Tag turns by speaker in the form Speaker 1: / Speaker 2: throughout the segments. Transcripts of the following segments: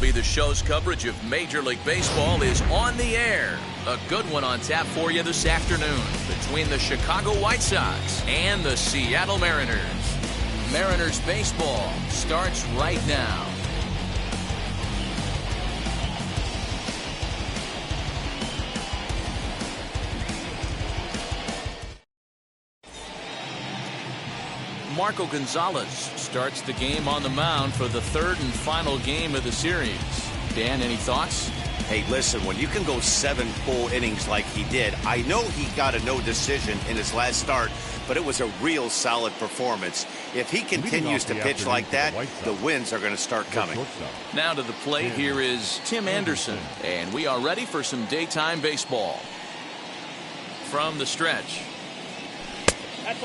Speaker 1: MLB The Show's coverage of Major League Baseball is on the air. A good one on tap for you this afternoon between the Chicago White Sox and the Seattle Mariners. Mariners baseball starts right now. Marco Gonzalez starts the game on the mound for the third and final game of the series. Dan, any thoughts?
Speaker 2: Hey, listen, when you can go 7 full innings like he did, I know he got a no decision in his last start, but it was a real solid performance. If he continues to pitch like that, the wins are going to start coming.
Speaker 1: Now to the plate, here is Tim Anderson, and we are ready for some daytime baseball. From the stretch.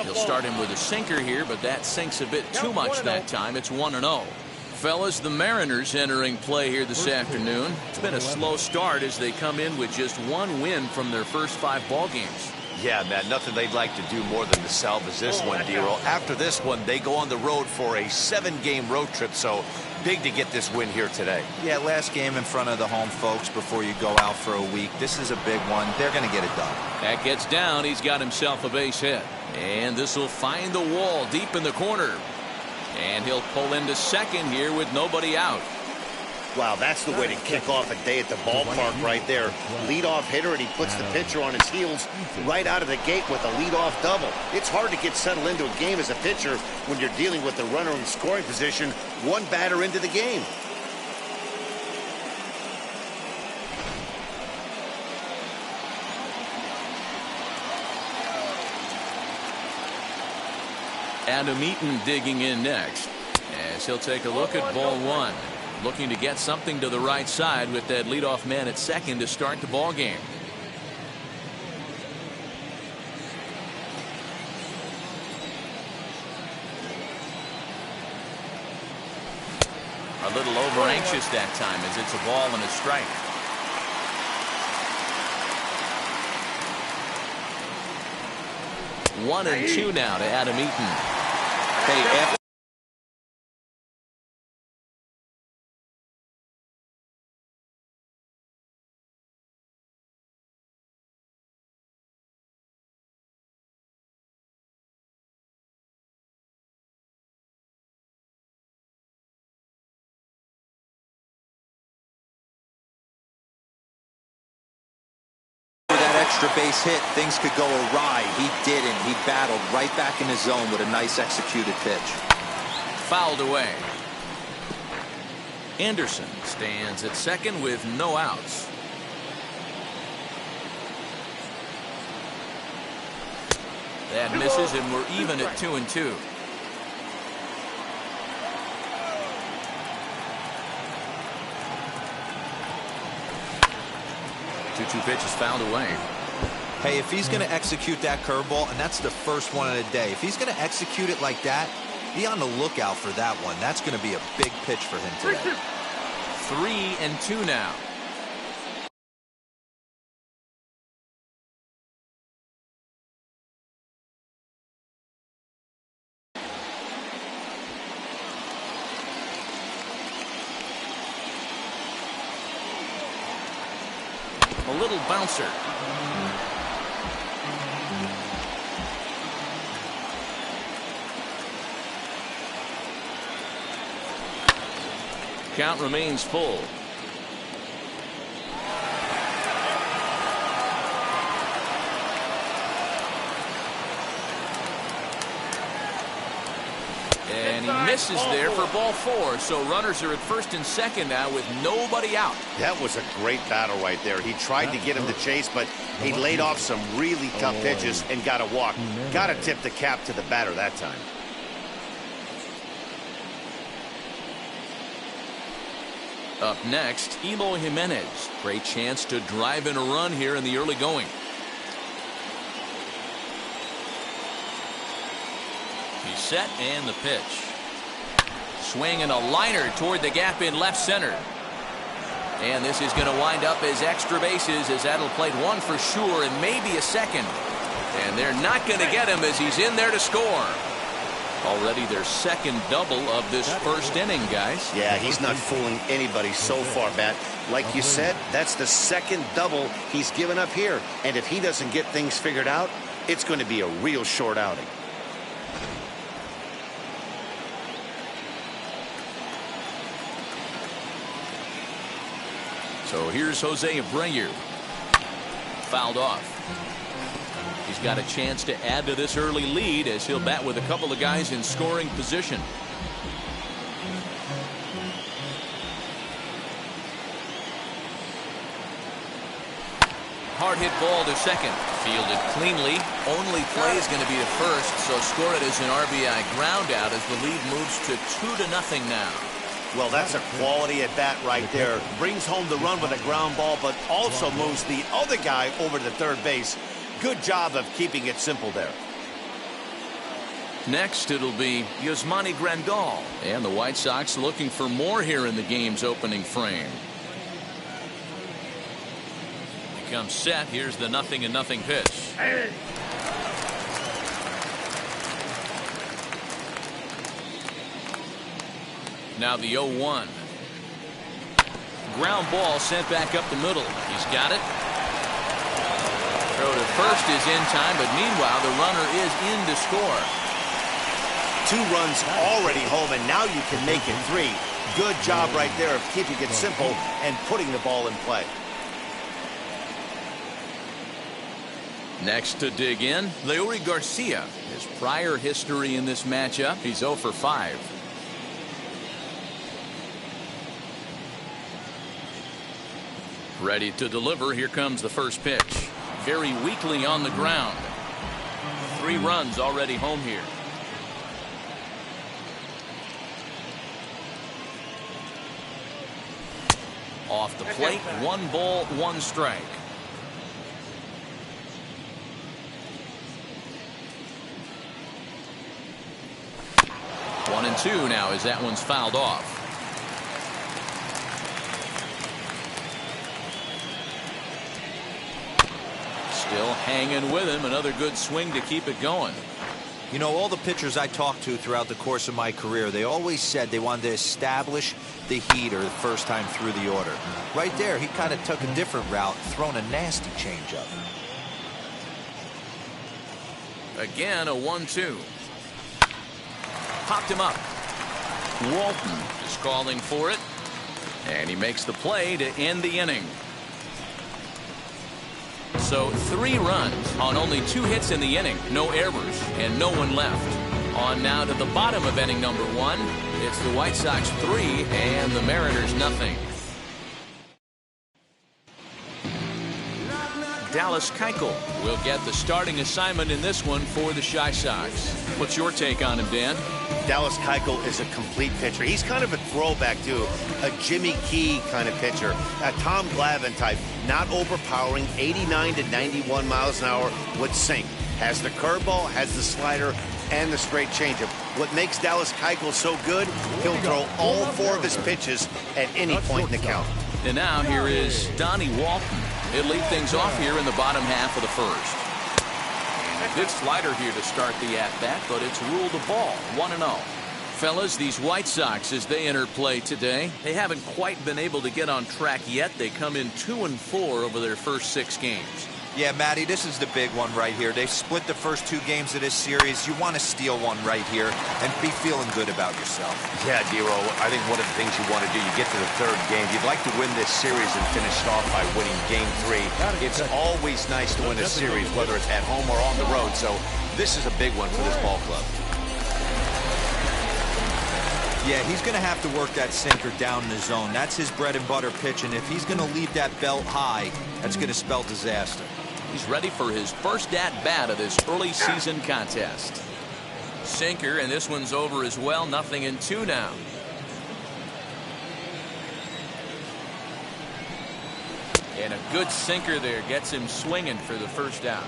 Speaker 1: He'll start him with a sinker here, but that sinks a bit too much that time. It's 1-0. Fellas, the Mariners entering play here this afternoon. It's been a slow start as they come in with just 1 win from their first 5 ball games.
Speaker 2: Yeah, man, nothing they'd like to do more than to salvage this one, Dero. After this one, they go on the road for a 7-game road trip, so big to get this win here today.
Speaker 3: Yeah, last game in front of the home folks before you go out for a week. This is a big one. They're going to get it done.
Speaker 1: That gets down. He's got himself a base hit. And this will find the wall deep in the corner. And he'll pull into second here with nobody out.
Speaker 2: Wow, that's the way to kick off a day at the ballpark right there. Leadoff hitter, and he puts the pitcher on his heels right out of the gate with a leadoff double. It's hard to get settled into a game as a pitcher when you're dealing with the runner in scoring position 1 batter into the game.
Speaker 1: Adam Eaton digging in next as he'll take a look at ball 1. Looking to get something to the right side with that leadoff man at second to start the ball game. A little over anxious that time as it's a ball and a strike. One and 2 now to Adam Eaton. Hey,
Speaker 3: Extra base hit, things could go awry. He didn't. He battled right back in his zone with a nice executed pitch.
Speaker 1: Fouled away. Anderson stands at second with no outs. That misses, and we're even at 2-2. Two pitches fouled away.
Speaker 3: Hey, if he's going to execute that curveball, and that's the first one of the day, if he's going to execute it like that, be on the lookout for that one. That's going to be a big pitch for him today.
Speaker 1: 3-2 now. A little bouncer. Count remains full. And he misses there for ball 4. So runners are at first and second now with nobody out.
Speaker 2: That was a great battle right there. He tried to get him to chase, but he laid off some really tough pitches and got a walk. Got to tip the cap to the batter that time.
Speaker 1: Up next, Eloy Jimenez. Great chance to drive in a run here in the early going. He's set, and the pitch. Swing and a liner toward the gap in left center. And this is going to wind up as extra bases, as that'll play 1 for sure and maybe a second. And they're not going to get him as he's in there to score. Already their second double of this first inning, guys.
Speaker 2: Yeah, he's not fooling anybody so far, Matt. Like you said, that's the second double he's given up here. And if he doesn't get things figured out, it's going to be a real short outing.
Speaker 1: So here's Jose Abreu. Fouled off. He's got a chance to add to this early lead as he'll bat with a couple of guys in scoring position. Hard hit ball to second. Fielded cleanly. Only play is going to be to first, so score it as an RBI ground out as the lead moves to 2-0 now.
Speaker 2: Well, that's a quality at bat right there. Brings home the run with a ground ball, but also moves the other guy over to third base. Good job of keeping it simple there.
Speaker 1: Next, it'll be Yasmani Grandal. And the White Sox looking for more here in the game's opening frame. He comes set. Here's the 0-0 pitch. Now the 0-1. Ground ball sent back up the middle. He's got it. Throw to first is in time, but meanwhile the runner is in to score.
Speaker 2: 2 runs already home, and now you can make it 3. Good job right there of keeping it simple and putting the ball in play.
Speaker 1: Next to dig in, Leury Garcia. His prior history in this matchup, he's 0 for 5. Ready to deliver. Here comes the first pitch. Very weakly on the ground. 3 runs already home here. Off the plate, 1 ball, 1 strike. One and 2 now as that one's fouled off. Still hanging with him. Another good swing to keep it going.
Speaker 3: You know, all the pitchers I talked to throughout the course of my career, they always said they wanted to establish the heater the first time through the order. Right there, he kind of took a different route, thrown a nasty changeup.
Speaker 1: Again, a 1-2. Popped him up. Walton is calling for it. And he makes the play to end the inning. So 3 runs on only 2 hits in the inning. No errors and no one left. On now to the bottom of inning number 1. It's the White Sox 3 and the Mariners nothing. Dallas Keuchel will get the starting assignment in this one for the Chi Sox. What's your take on him, Dan?
Speaker 2: Dallas Keuchel is a complete pitcher. He's kind of a throwback to a Jimmy Key kind of pitcher, a Tom Glavine type, not overpowering, 89 to 91 miles an hour with sink. Has the curveball, has the slider, and the straight changeup. What makes Dallas Keuchel so good, he'll throw all 4 of his pitches at any point in the count.
Speaker 1: And now here is Donnie Walton. He'll lead things off here in the bottom half of the first. And a good slider here to start the at-bat, but it's ruled a ball, 1-0. Fellas, these White Sox, as they enter play today, they haven't quite been able to get on track yet. They come in 2-4 over their first 6 games.
Speaker 3: Yeah, Matty, this is the big one right here. They've split the first 2 games of this series. You want to steal one right here and be feeling good about yourself.
Speaker 4: Yeah, Dero, I think one of the things you want to do, you get to the 3rd game, you'd like to win this series and finish it off by winning game 3. It's always nice to win a series, whether it's at home or on the road, so this is a big one for this ball club.
Speaker 3: Yeah, he's going to have to work that sinker down in the zone. That's his bread and butter pitch, and if he's going to leave that belt high, that's going to spell disaster.
Speaker 1: He's ready for his first at-bat of this early season contest. Sinker, and this one's over as well. 0-2 now. And a good sinker there gets him swinging for the first out.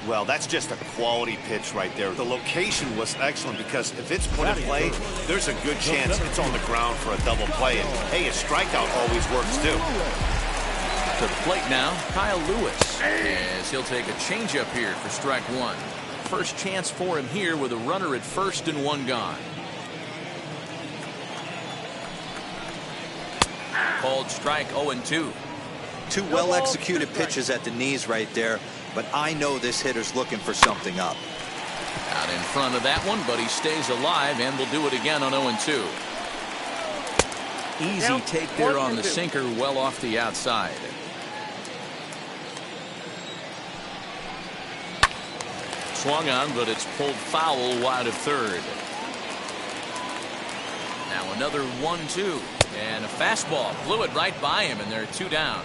Speaker 2: Well, that's just a quality pitch right there. The location was excellent because if it's put in play, there's a good chance it's on the ground for a double play. And, hey, a strikeout always works, too.
Speaker 1: To the plate now, Kyle Lewis, as he'll take a changeup here for strike 1. first chance for him here with a runner at first and one gone. Called strike 0-2.
Speaker 3: Two well-executed pitches at the knees right there, but I know this hitter's looking for something up.
Speaker 1: Out in front of that one, but he stays alive and will do it again on 0-2. Easy take there on the sinker, well off the outside. Swung on, but it's pulled foul wide of third. Now another 1-2. And a fastball blew it right by him, and they're two down.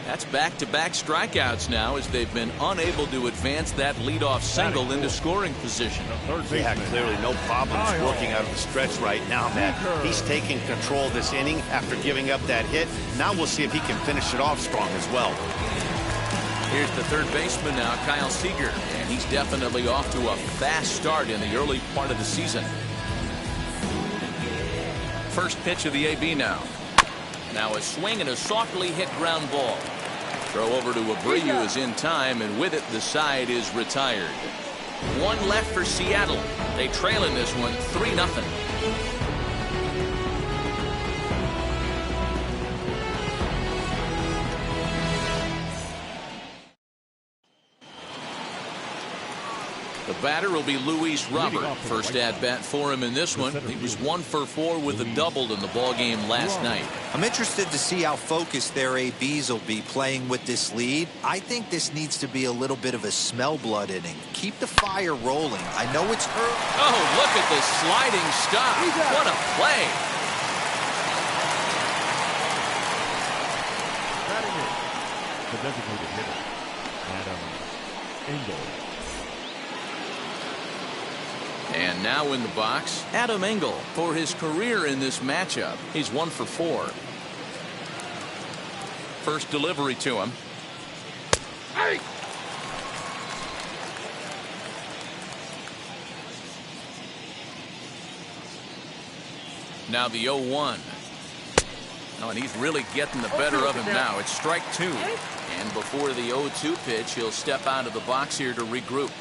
Speaker 1: That's back-to-back strikeouts now as they've been unable to advance that leadoff single into scoring position.
Speaker 2: Yeah, clearly no problems working out of the stretch right now, Matt. He's taking control of this inning after giving up that hit. Now we'll see if he can finish it off strong as well.
Speaker 1: Here's the third baseman now, Kyle Seager, and he's definitely off to a fast start in the early part of the season. First pitch of the AB now. Now a swing and a softly hit ground ball. Throw over to Abreu is in time, and with it the side is retired. One left for Seattle. They trail in this one 3-0. The batter will be Luis Robert. First at bat for him in this one. He was 1 for 4 with a double in the ball game last night.
Speaker 3: I'm interested to see how focused their ABs will be playing with this lead. I think this needs to be a little bit of a smell blood inning. Keep the fire rolling. I know it's early.
Speaker 1: Oh, look at the sliding stop. What a play.
Speaker 5: The designated hitter, Adam Engel.
Speaker 1: And now in the box, Adam Engel. For his career in this matchup, he's 1 for 4. First delivery to him. Hey! Now the 0-1. Oh, and he's really getting the better of him now. It's strike 2. And before the 0-2 pitch, he'll step out of the box here to regroup.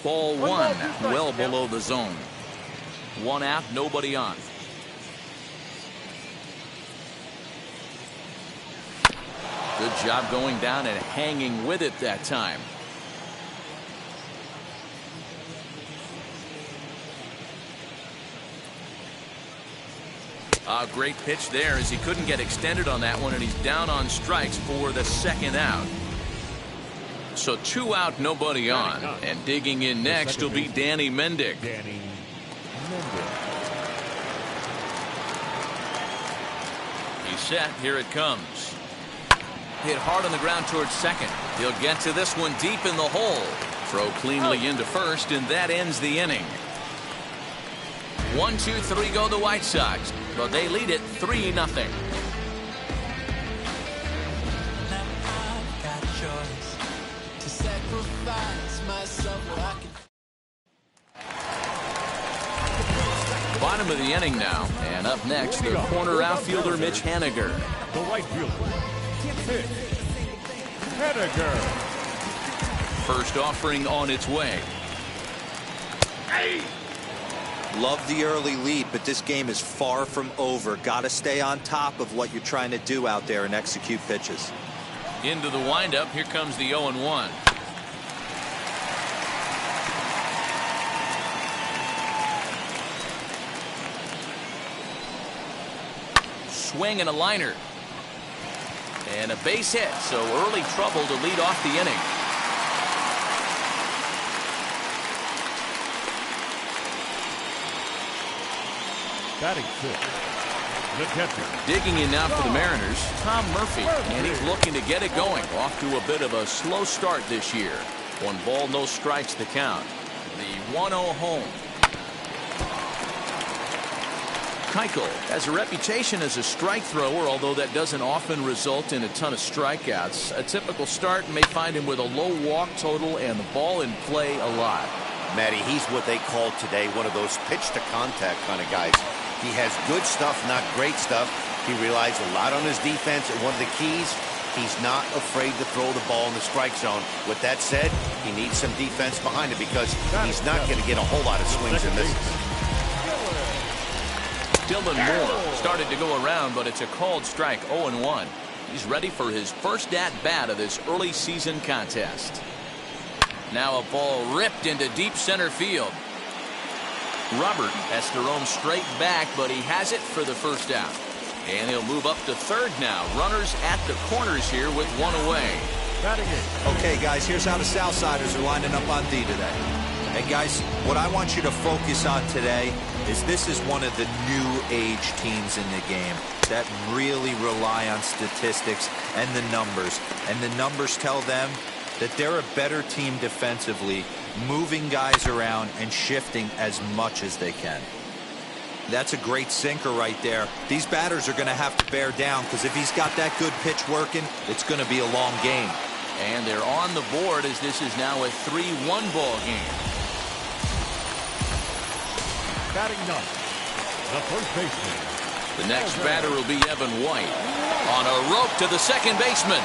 Speaker 1: Ball 1, well below the zone. 1 out, nobody on. Good job going down and hanging with it that time. A great pitch there as he couldn't get extended on that one, and he's down on strikes for the second out. So 2 out, nobody on. And digging in next will be Danny Mendick. He's set. Here it comes. Hit hard on the ground towards second. He'll get to this one deep in the hole. Throw cleanly into first, and that ends the inning. 1, 2, 3 go the White Sox, but they lead it 3-0. Bottom of the inning now, and up next the corner outfielder Mitch Haniger.
Speaker 5: The right fielder, Mitch Haniger.
Speaker 1: First offering on its way.
Speaker 3: Love the early lead, but this game is far from over. Got to stay on top of what you're trying to do out there and execute pitches.
Speaker 1: Into the windup, here comes the 0-1. Swing and a liner. And a base hit, so early trouble to lead off the inning.
Speaker 5: Batting fifth, the catcher.
Speaker 1: Digging in now for the Mariners, Tom Murphy, and he's looking to get it going. Off to a bit of a slow start this year. 1 ball, no strikes the count. The 1-0 home. Keuchel has a reputation as a strike thrower, although that doesn't often result in a ton of strikeouts. A typical start may find him with a low walk total and the ball in play a lot.
Speaker 2: Matty, he's what they call today one of those pitch to contact kind of guys. He has good stuff, not great stuff. He relies a lot on his defense, and one of the keys, He's not afraid to throw the ball in the strike zone. With that said, he needs some defense behind him because he's not going to get a whole lot of swings and misses.
Speaker 1: Dylan Moore started to go around, but it's a called strike, 0-1. He's ready for his first at-bat of this early season contest. Now a ball ripped into deep center field. Robert has to roam straight back, but he has it for the first out. And he'll move up to third now. Runners at the corners here with one away.
Speaker 3: Okay, guys, here's how the Southsiders are lining up on D today. And, guys, what I want you to focus on today is this is one of the new age teams in the game that really rely on statistics and the numbers. And the numbers tell them that they're a better team defensively, moving guys around and shifting as much as they can. That's a great sinker right there. These batters are going to have to bear down because if he's got that good pitch working, it's going to be a long game.
Speaker 1: And they're on the board as this is now a 3-1 ball game.
Speaker 5: Batting ninth, the first baseman.
Speaker 1: The next batter will be Evan White on a rope to the second baseman.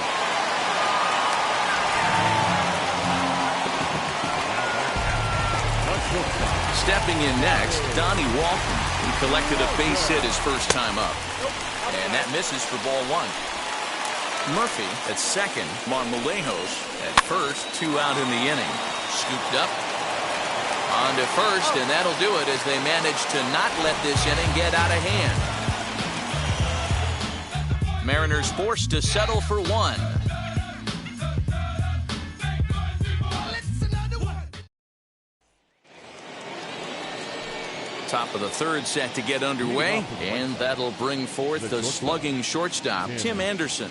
Speaker 1: Stepping in next, Donnie Walton. He collected a base hit his first time up. And that misses for ball one. Murphy at second. Marmolejos at first. 2 out in the inning. Scooped up. On to first, and that'll do it as they manage to not let this inning get out of hand. Mariners forced to settle for one. Top of the third set to get underway, and that'll bring forth the slugging shortstop, Tim Anderson.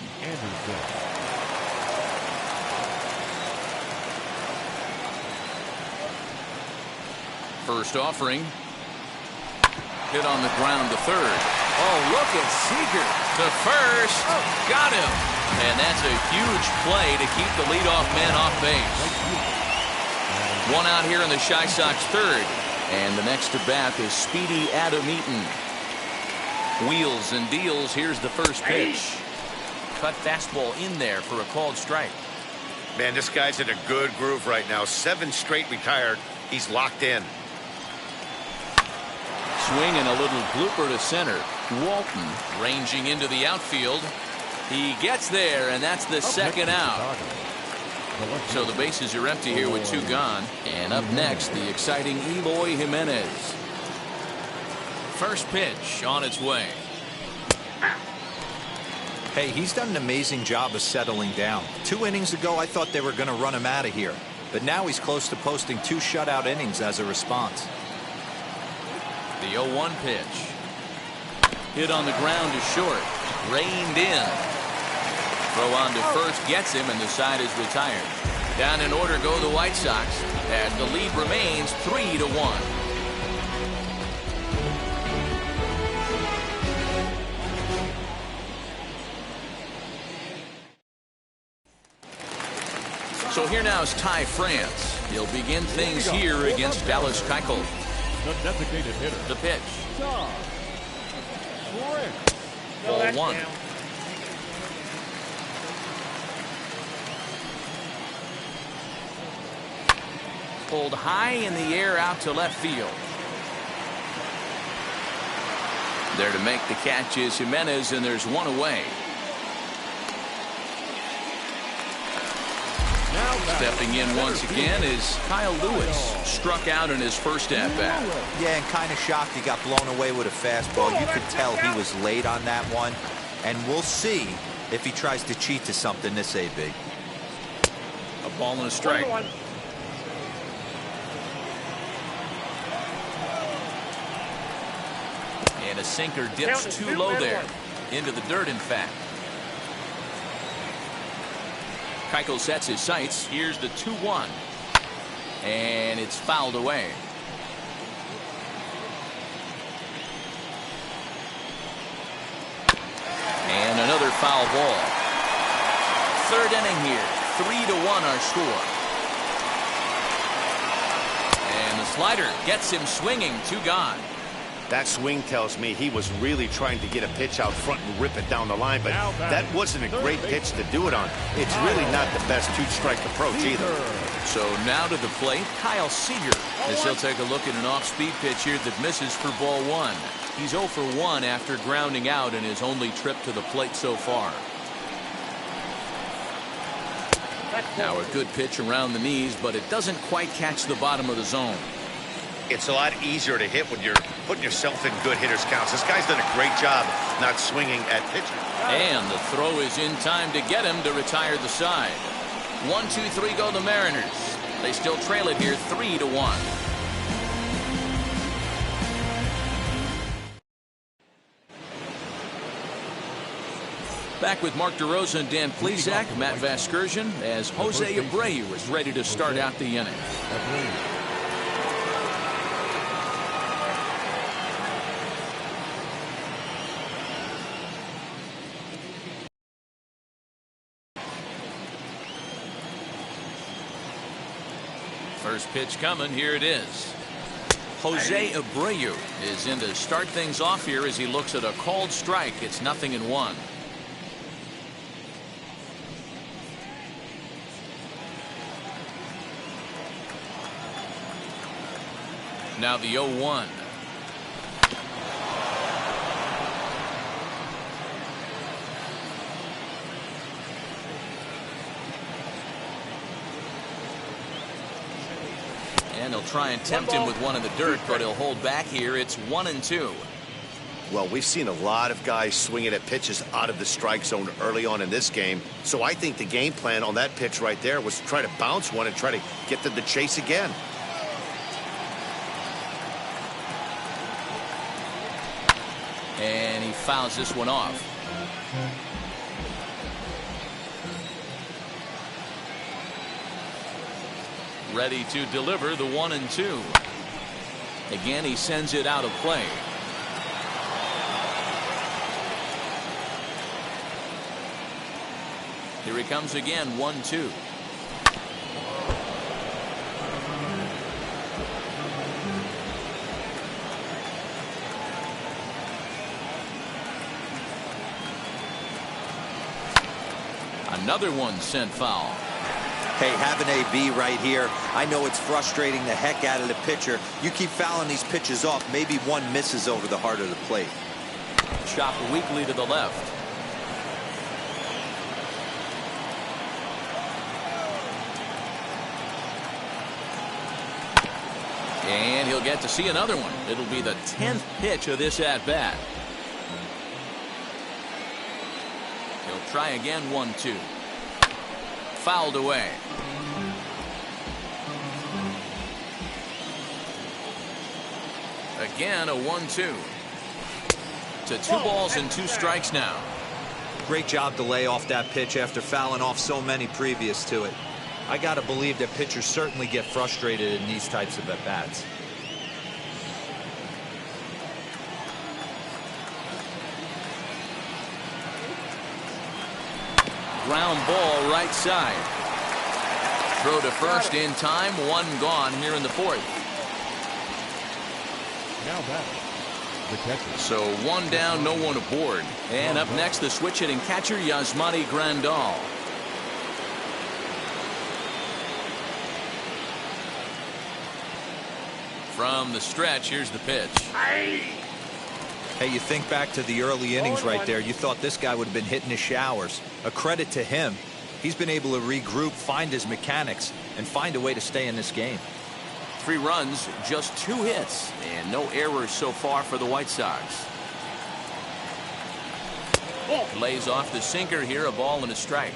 Speaker 1: First offering. Hit on the ground to third. Oh, look at Seager to first. Got him. And that's a huge play to keep the leadoff man off base. One out here in the Chi Sox third. And the next to bat is Speedy Adam Eaton. Wheels and deals. Here's the first pitch. Cut fastball in there for a called strike.
Speaker 2: Man, this guy's in a good groove right now. 7 straight retired. He's locked in.
Speaker 1: Swing and a little blooper to center. Walton ranging into the outfield. He gets there, and that's the second out. So the bases are empty here with 2 gone. And up next, the exciting Eloy Jimenez. First pitch on its way.
Speaker 3: Hey, he's done an amazing job of settling down. 2 innings ago, I thought they were going to run him out of here. But now he's close to posting 2 shutout innings as a response.
Speaker 1: The 0-1 pitch. Hit on the ground to short. Reined in. Throw on to first gets him, and the side is retired. Down in order go the White Sox as the lead remains 3-1. So here now is Ty France. He'll begin things here against Dallas Keuchel.
Speaker 5: The designated hitter.
Speaker 1: The pitch.
Speaker 5: Ball
Speaker 1: 1. Pulled high in the air out to left field. There to make the catch is Jimenez, and there's 1 away. Stepping in once again is Kyle Lewis. Struck out in his first at-bat.
Speaker 3: Yeah, and kind of shocked he got blown away with a fastball. You could tell he was late on that one. And we'll see if he tries to cheat to something this AB.
Speaker 1: A ball and a strike. And a sinker dips too low there. Into the dirt, in fact. Keuchel sets his sights. Here's the 2-1. And it's fouled away. And another foul ball. Third inning here. 3-1 our score. And the slider gets him swinging. 2 gone.
Speaker 2: That swing tells me he was really trying to get a pitch out front and rip it down the line, but that wasn't a great pitch to do it on. It's really not the best two-strike approach either.
Speaker 1: So now to the plate, Kyle Seager, as he'll take a look at an off-speed pitch here that misses for ball 1. He's 0 for 1 after grounding out in his only trip to the plate so far. Now a good pitch around the knees, but it doesn't quite catch the bottom of the zone.
Speaker 2: It's a lot easier to hit when you're putting yourself in good hitters' counts. This guy's done a great job not swinging at pitching.
Speaker 1: And the throw is in time to get him to retire the side. 1, 2, 3 go the Mariners. They still trail it here 3-1. Back with Mark DeRosa and Dan Plesac, Matt Vasgersian, as Jose Abreu is ready to start out the inning. First pitch coming. Here it is. Jose Abreu is in to start things off here as he looks at a called strike. It's 0-1. Now the 0-1. And he'll try and tempt him with one in the dirt, but he'll hold back here. It's 1-2.
Speaker 2: Well, we've seen a lot of guys swinging at pitches out of the strike zone early on in this game. So I think the game plan on that pitch right there was to try to bounce one and try to get them to chase again.
Speaker 1: And he fouls this one off. Ready to deliver the 1-2. Again, he sends it out of play. Here he comes again, 1-2. Another one sent foul.
Speaker 3: Hey, have an AB right here. I know it's frustrating the heck out of the pitcher. You keep fouling these pitches off, maybe one misses over the heart of the plate.
Speaker 1: Chopped weakly to the left. And he'll get to see another one. It'll be the 10th pitch of this at-bat. He'll try again, 1-2. Fouled away. Again, a 1-2. To 2 balls and 2 strikes now.
Speaker 3: Great job to lay off that pitch after fouling off so many previous to it. I got to believe that pitchers certainly get frustrated in these types of at-bats.
Speaker 1: Ground ball right side. Throw to first in time. 1 gone here in the 4th.
Speaker 5: Now back, the catcher.
Speaker 1: So 1 down, no one aboard. And up next, the switch hitting catcher, Yasmani Grandal. From the stretch, here's the pitch.
Speaker 3: Hey, you think back to the early innings right there. You thought this guy would have been hitting his showers. A credit to him. He's been able to regroup, find his mechanics, and find a way to stay in this game.
Speaker 1: 3 runs, just 2 hits, and no errors so far for the White Sox. Lays off the sinker here, a ball and a strike.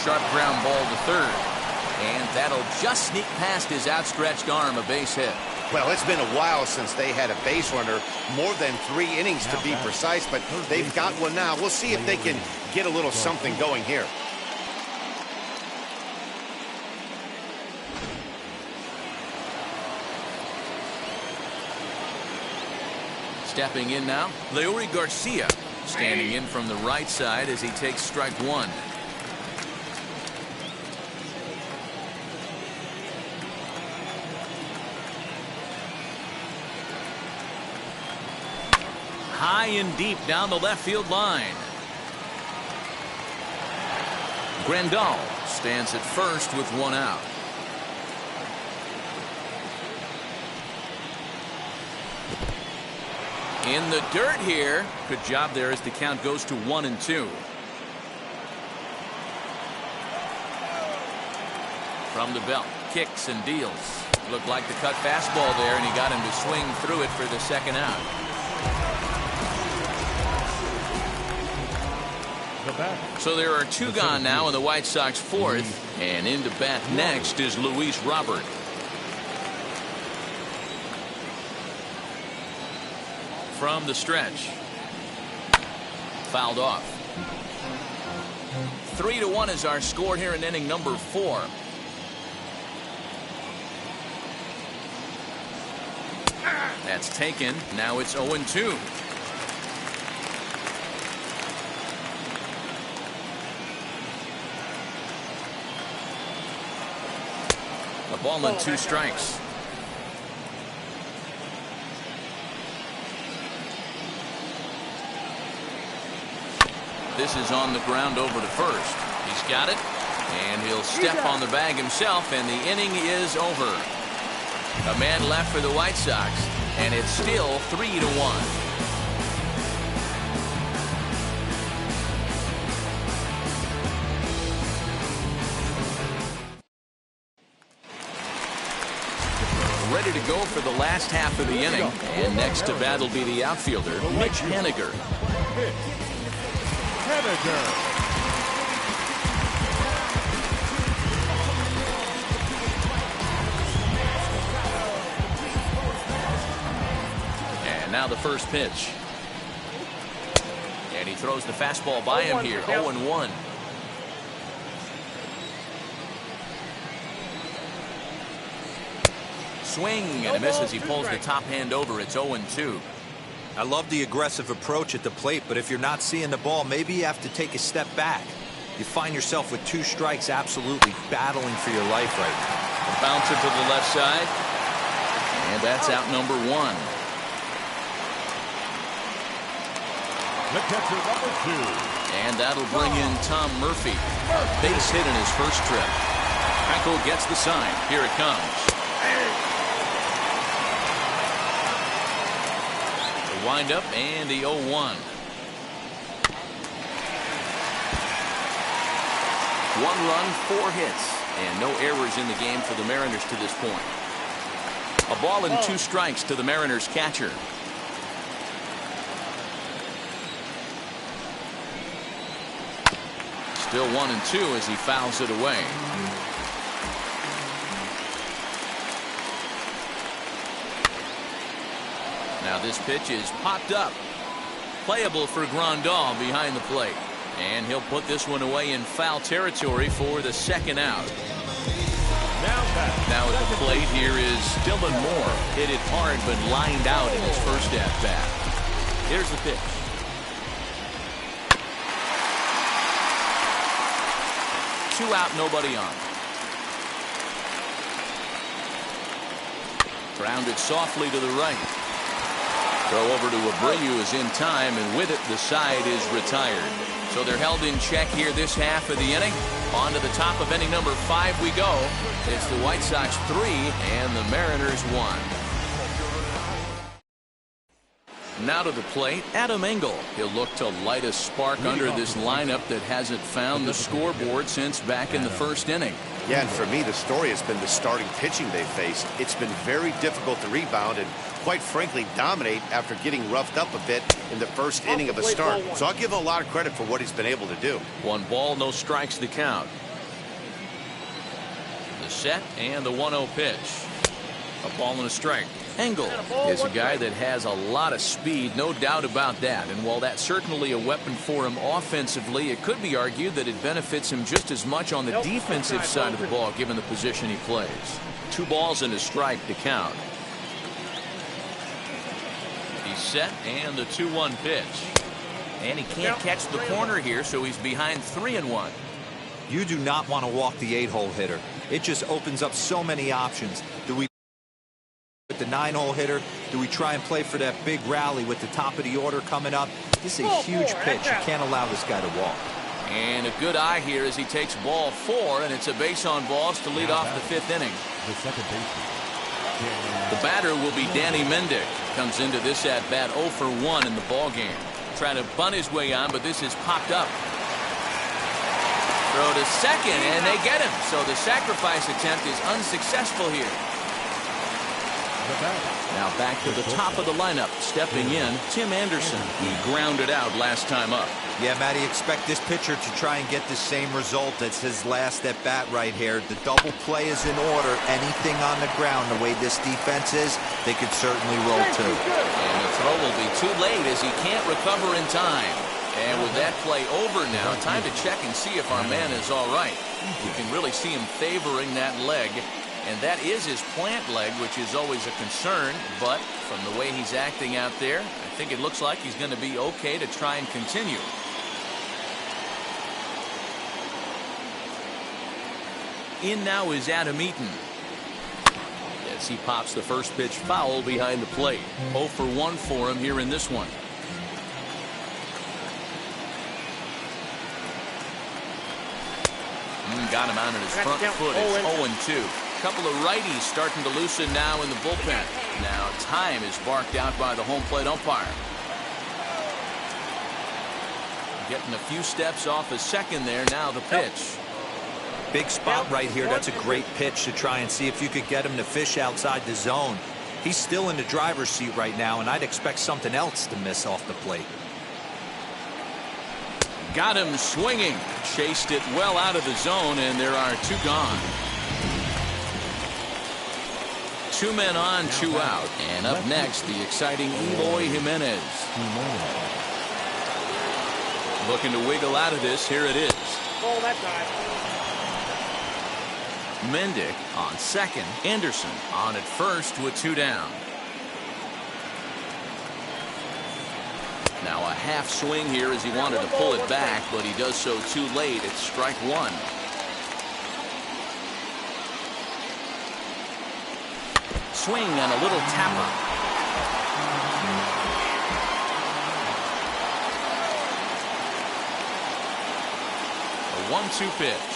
Speaker 1: Sharp ground ball to third. And that'll just sneak past his outstretched arm, a base hit.
Speaker 2: Well, it's been a while since they had a base runner, more than 3 innings to be precise, but they've got one now. We'll see if they can get a little something going here.
Speaker 1: Stepping in now, Leury Garcia, standing in from the right side as he takes strike 1. high and deep down the left field line. Grandal stands at first with one out. In the dirt here. Good job there as the count goes to 1-2. From the belt, kicks and deals. Looked like the cut fastball there, and he got him to swing through it for the second out. So there are two gone now in the White Sox fourth, and in to bat next is Luis Robert. From the stretch. Fouled off. 3-1 is our score here in inning number 4. That's taken. Now it's 0-2. A ball and 2 strikes. This is on the ground over to first. He's got it, and he'll step on the bag himself, and the inning is over. A man left for the White Sox, and it's still 3-1. Ready to go for the last half of the inning, and next to bat will be the outfielder, Mitch Haniger. And now the first pitch. And he throws the fastball by him here. 0-1. Swing and a miss as he pulls the top hand over. It's 0-2.
Speaker 3: I love the aggressive approach at the plate, but if you're not seeing the ball, maybe you have to take a step back. You find yourself with 2 strikes, absolutely battling for your life right now.
Speaker 1: A bouncer to the left side, and that's out number 1.
Speaker 5: The catcher, number 2.
Speaker 1: And that'll bring in Tom Murphy. A base hit in his first trip. Franco gets the sign. Here it comes. Wind up and the 0-1. 1 run, 4 hits, and no errors in the game for the Mariners to this point. A ball and 2 strikes to the Mariners catcher. Still 1-2 as he fouls it away. Now this pitch is popped up. Playable for Grandal behind the plate. And he'll put this one away in foul territory for the second out. Now at the plate here is Dylan Moore. Hit it hard but lined out in his first at-bat. Here's the pitch. Two out, nobody on. Grounded softly to the right. Throw over to Abreu is in time, and with it, the side is retired. So they're held in check here this half of the inning. On to the top of inning number 5 we go. It's the White Sox 3 and the Mariners 1. Now to the plate, Adam Engel. He'll look to light a spark under this lineup that hasn't found the scoreboard since back in the first inning.
Speaker 2: Yeah, and for me, the story has been the starting pitching they faced. It's been very difficult to rebound and, quite frankly, dominate after getting roughed up a bit in the first inning of a start. So I'll give him a lot of credit for what he's been able to do.
Speaker 1: 1 ball, no strikes to count. The set and the 1-0 pitch. A ball and a strike. Engel is a guy that has a lot of speed, no doubt about that. And while that's certainly a weapon for him offensively, it could be argued that it benefits him just as much on the defensive side of the ball, given the position he plays. 2 balls and a strike to count. He's set and the 2-1 pitch. And he can't catch the corner here, so he's behind 3-1.
Speaker 3: You do not want to walk the 8-hole hitter. It just opens up so many options. Do we with the 9-hole hitter? Do we try and play for that big rally with the top of the order coming up? This is a huge pitch. You can't allow this guy to walk.
Speaker 1: And a good eye here as he takes ball 4, and it's a base on balls to lead off the 5th inning.
Speaker 5: The second baseman.
Speaker 1: The batter will be Danny Mendick. Comes into this at bat 0 for 1 in the ball game. Trying to bunt his way on, but this is popped up. Throw to second, and they get him. So the sacrifice attempt is unsuccessful here. Now back to the top of the lineup. Stepping in, Tim Anderson. He grounded out last time up.
Speaker 3: Yeah, Matty, expect this pitcher to try and get the same result as his last at bat right here. The double play is in order. Anything on the ground, the way this defense is, they could certainly roll too.
Speaker 1: And the throw will be too late as he can't recover in time. And with that play over now, time to check and see if our man is all right. You can really see him favoring that leg. And that is his plant leg, which is always a concern. But from the way he's acting out there, I think it looks like he's going to be okay to try and continue. In now is Adam Eaton. As he pops the first pitch foul behind the plate. 0 for 1 for him here in this one. Got him out on his front foot. It's 0-2. Couple of righties starting to loosen now in the bullpen. Now time is barked out by the home plate umpire. Getting a few steps off a second there. Now the pitch.
Speaker 3: Big spot right here. That's a great pitch to try and see if you could get him to fish outside the zone. He's still in the driver's seat right now, and I'd expect something else to miss off the plate.
Speaker 1: Got him swinging. Chased it well out of the zone, and there are 2 gone. 2 men on, 2 out. And up next, the exciting Eloy Jimenez. Looking to wiggle out of this. Here it is.
Speaker 6: Ball that time.
Speaker 1: Mendick on second. Anderson on at first with 2 down. Now a half swing here as he wanted to pull it back, but he does so too late. It's strike 1. Swing and a little tapper. A 1-2 pitch.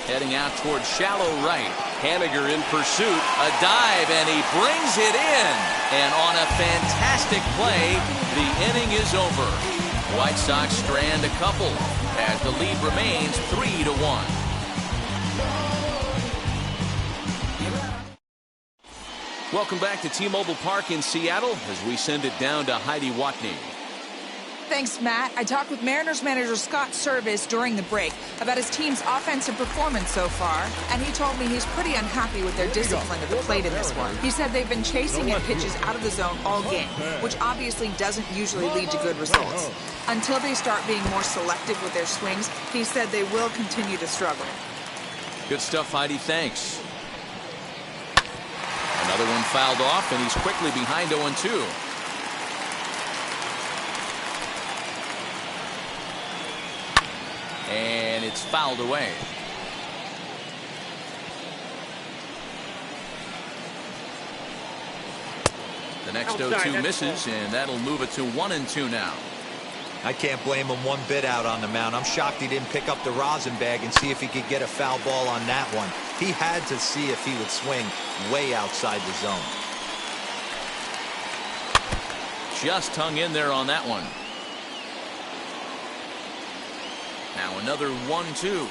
Speaker 1: Heading out towards shallow right. Haniger in pursuit. A dive, and he brings it in. And on a fantastic play, the inning is over. White Sox strand a couple as the lead remains 3-1. Welcome back to T-Mobile Park in Seattle as we send it down to Heidi Watney.
Speaker 7: Thanks, Matt. I talked with Mariners manager Scott Servais during the break about his team's offensive performance so far, and he told me he's pretty unhappy with their discipline at the plate in this one. He said they've been chasing at pitches out of the zone all game, which obviously doesn't usually lead to good results. Until they start being more selective with their swings, he said they will continue to struggle.
Speaker 1: Good stuff, Heidi. Thanks. Another one fouled off, and he's quickly behind 0-2. And it's fouled away. The next 0-2 misses, and that'll move it to 1-2 now.
Speaker 3: I can't blame him one bit out on the mound. I'm shocked he didn't pick up the rosin bag and see if he could get a foul ball on that one. He had to see if he would swing way outside the zone.
Speaker 1: Just hung in there on that one. Now another 1-2.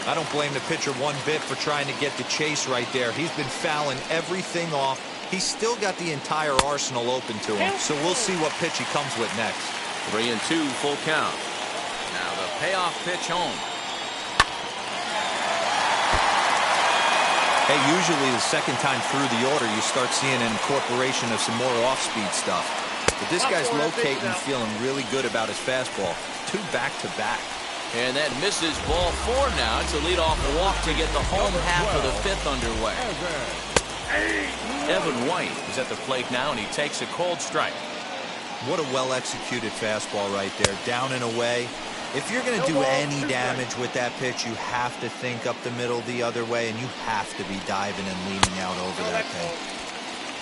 Speaker 3: I don't blame the pitcher one bit for trying to get the chase right there. He's been fouling everything off. He's still got the entire arsenal open to him. So we'll see what pitch he comes with next.
Speaker 1: 3-2 full count. Now the payoff pitch home.
Speaker 3: Hey, usually the second time through the order you start seeing an incorporation of some more off-speed stuff. But this guy's locating and feeling really good about his fastball. 2 back-to-back.
Speaker 1: And that misses ball 4 now. It's a leadoff walk to get the home half of the 5th underway. Evan White is at the plate now, and he takes a cold strike.
Speaker 3: What a well-executed fastball right there, down and away. If you're going to do any damage with that pitch, you have to think up the middle the other way, and you have to be diving and leaning out over that thing.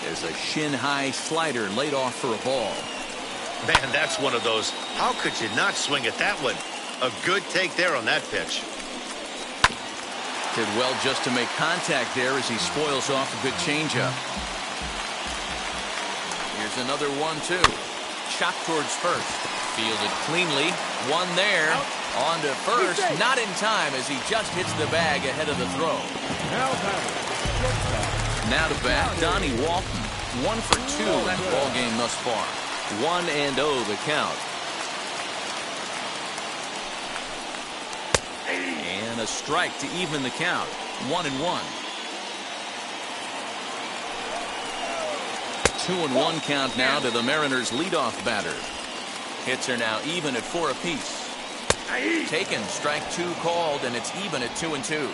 Speaker 1: There's a shin-high slider laid off for a ball.
Speaker 2: Man, that's one of those. How could you not swing at that one? A good take there on that pitch.
Speaker 1: Did well just to make contact there as he spoils off a good changeup. Here's another 1-2. Shot towards first. Fielded cleanly. One there. On to first. Not in time as he just hits the bag ahead of the throw. Now to bat, Donnie Walton. 1 for 2 in the ball game thus far. 1-0 the count. And a strike to even the count. 1-1. 2-1 count now to the Mariners' leadoff batter. Hits are now even at 4 apiece. Taken, strike 2 called, and it's even at 2-2.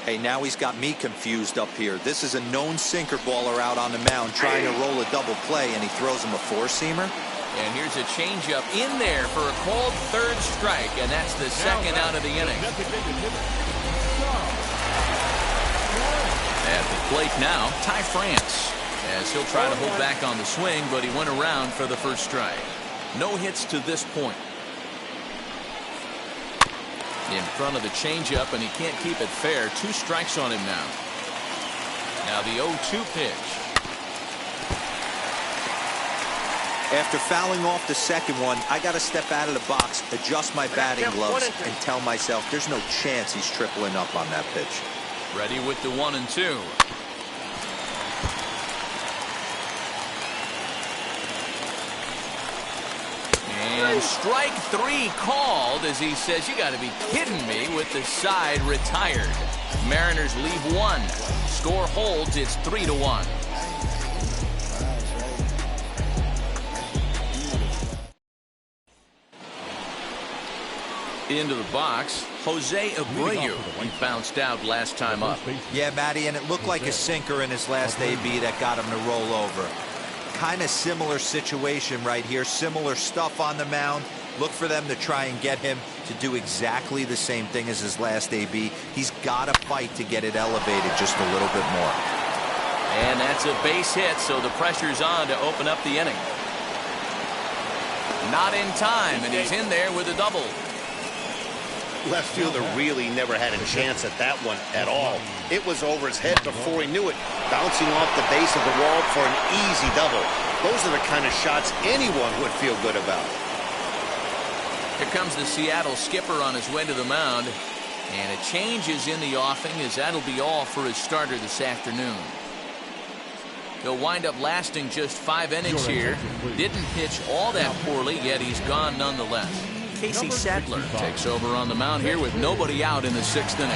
Speaker 3: Hey, now he's got me confused up here. This is a known sinker baller out on the mound trying to roll a double play, and he throws him a 4-seamer.
Speaker 1: And here's a changeup in there for a called 3rd strike, and that's the 2nd out of the inning. At the plate now, Ty France, as he'll try to hold back on the swing, but he went around for the 1st strike. No hits to this point. In front of the changeup, and he can't keep it fair. 2 strikes on him now. Now the 0-2 pitch.
Speaker 3: After fouling off the second one, I got to step out of the box, adjust my batting gloves, and tell myself there's no chance he's tripling up on that pitch.
Speaker 1: Ready with the 1-2. And strike 3 called as he says, you got to be kidding me, with the side retired. Mariners leave 1. Score holds, it's 3-1. Into the box, Jose Abreu. He bounced out last time up.
Speaker 3: Yeah, Matty, and it looked like a sinker in his last AB that got him to roll over. Kind of similar situation right here. Similar stuff on the mound. Look for them to try and get him to do exactly the same thing as his last AB. He's got to fight to get it elevated just a little bit more.
Speaker 1: And that's a base hit, so the pressure's on to open up the inning. Not in time, and he's in there with a double.
Speaker 2: Left fielder really never had a chance at that one at all. It was over his head before he knew it, bouncing off the base of the wall for an easy double. Those are the kind of shots anyone would feel good about.
Speaker 1: Here comes the Seattle skipper on his way to the mound, and a change is in the offing, as that'll be all for his starter this afternoon. He'll wind up lasting just 5 innings here. Didn't pitch all that poorly, yet he's gone nonetheless. Casey Sadler takes over on the mound here with nobody out in the 6th inning.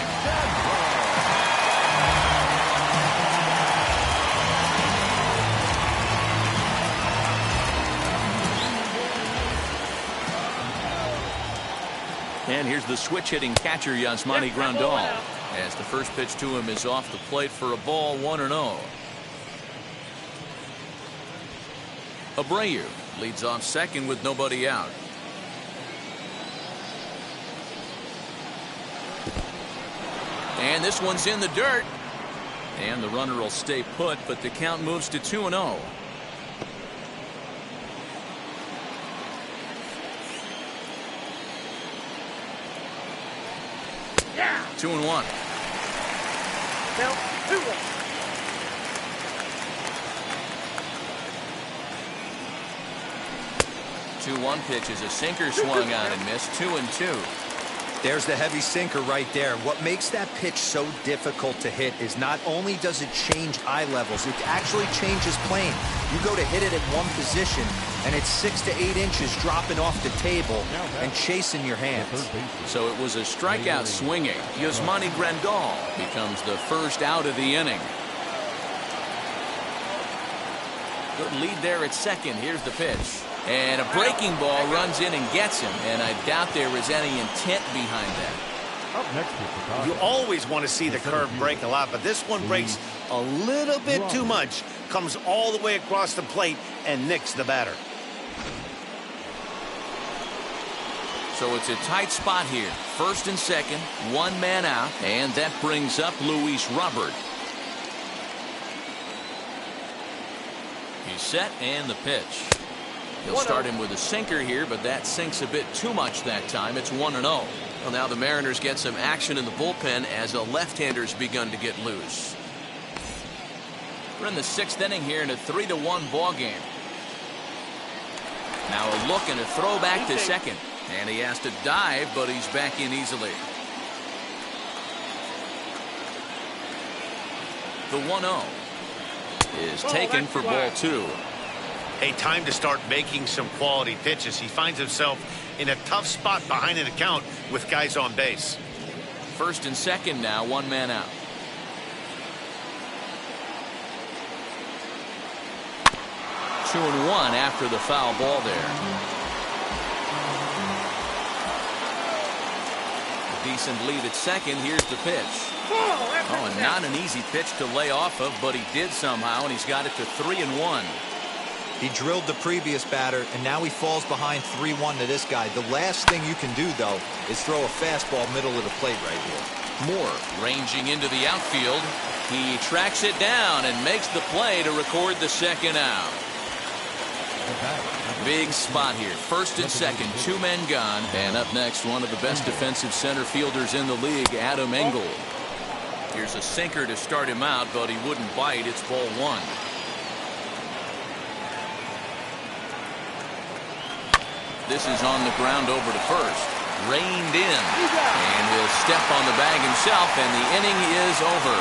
Speaker 1: And here's the switch-hitting catcher, Yasmani Grandal, as the first pitch to him is off the plate for a ball, 1-0. Abreu leads off second with nobody out. And this one's in the dirt. And the runner will stay put, but the count moves to 2-0. Yeah. 2-1. Now 2-1. One pitch is a sinker swung on and missed. 2-2.
Speaker 3: There's the heavy sinker right there. What makes that pitch so difficult to hit is not only does it change eye levels, it actually changes plane. You go to hit it at one position, and it's 6 to 8 inches dropping off the table and chasing your hands.
Speaker 1: So it was a strikeout swinging. Yasmani Grandal becomes the first out of the inning. Good lead there at second. Here's the pitch. And a breaking ball runs in and gets him, and I doubt there was any intent behind that.
Speaker 2: You always want to see the curve break a lot, but this one breaks a little bit too much, comes all the way across the plate and nicks the batter.
Speaker 1: So it's a tight spot here. First and second, one man out, and that brings up Luis Robert. He's set and the pitch. He'll start him with a sinker here, but that sinks a bit too much that time. It's 1-0. Well, now the Mariners get some action in the bullpen as a left-hander's begun to get loose. We're in the 6th inning here in a 3-1 ball game. Now a look and a throw back to second. And he has to dive, but he's back in easily. The 1-0 is taken for ball 2.
Speaker 2: Hey, time to start making some quality pitches. He finds himself in a tough spot behind an account with guys on base.
Speaker 1: First and second now, one man out. Two and one after the foul ball there. A decent lead at second. Here's the pitch. Oh, and not an easy pitch to lay off of, but he did somehow, and he's got it to 3-1.
Speaker 3: He drilled the previous batter, and now he falls behind 3-1 to this guy. The last thing you can do, though, is throw a fastball middle of the plate right here.
Speaker 1: Moore ranging into the outfield. He tracks it down and makes the play to record the second out. Big spot here. First and second, two men gone. And up next, one of the best defensive center fielders in the league, Adam Engel. Here's a sinker to start him out, but he wouldn't bite. It's ball one. This is on the ground over to first. Reined in. And he'll step on the bag himself, and the inning is over.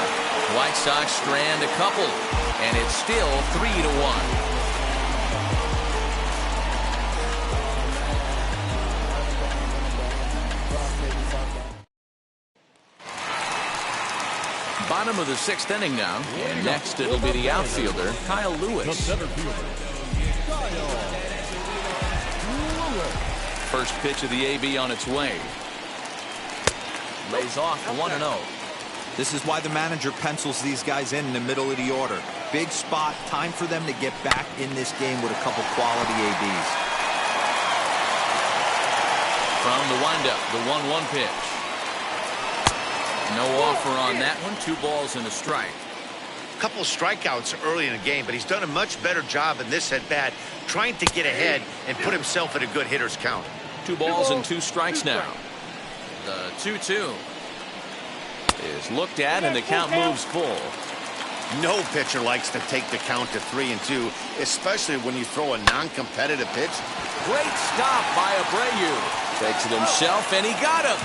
Speaker 1: White Sox strand a couple, and it's still 3-1. Bottom of the 6th inning now, and next it'll be the outfielder, Kyle Lewis. First pitch of the AB on its way. Lays off 1-0.
Speaker 3: This is why the manager pencils these guys in the middle of the order. Big spot, time for them to get back in this game with a couple quality ABs.
Speaker 1: From the windup, the 1-1 pitch. No offer on that one. 2 balls and a strike.
Speaker 2: A couple strikeouts early in the game, but he's done a much better job in this at-bat trying to get ahead and put himself in a good hitter's count.
Speaker 1: 2 balls and 2 strikes now. The 2-2 is looked at, and the count moves full.
Speaker 2: No pitcher likes to take the count to 3-2, especially when you throw a non-competitive pitch.
Speaker 1: Great stop by Abreu. Takes it himself, and he got him.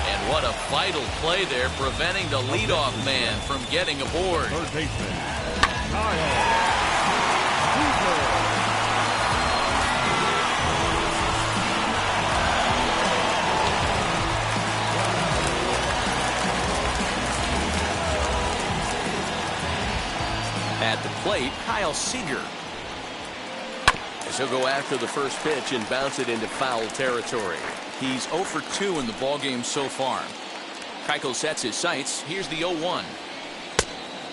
Speaker 1: And what a vital play there, preventing the leadoff man from getting aboard.
Speaker 5: Third baseman, Kyle.
Speaker 1: At the plate, Kyle Seager. He'll go after the first pitch and bounce it into foul territory. He's 0 for 2 in the ballgame so far. Keuchel sets his sights. Here's the 0-1.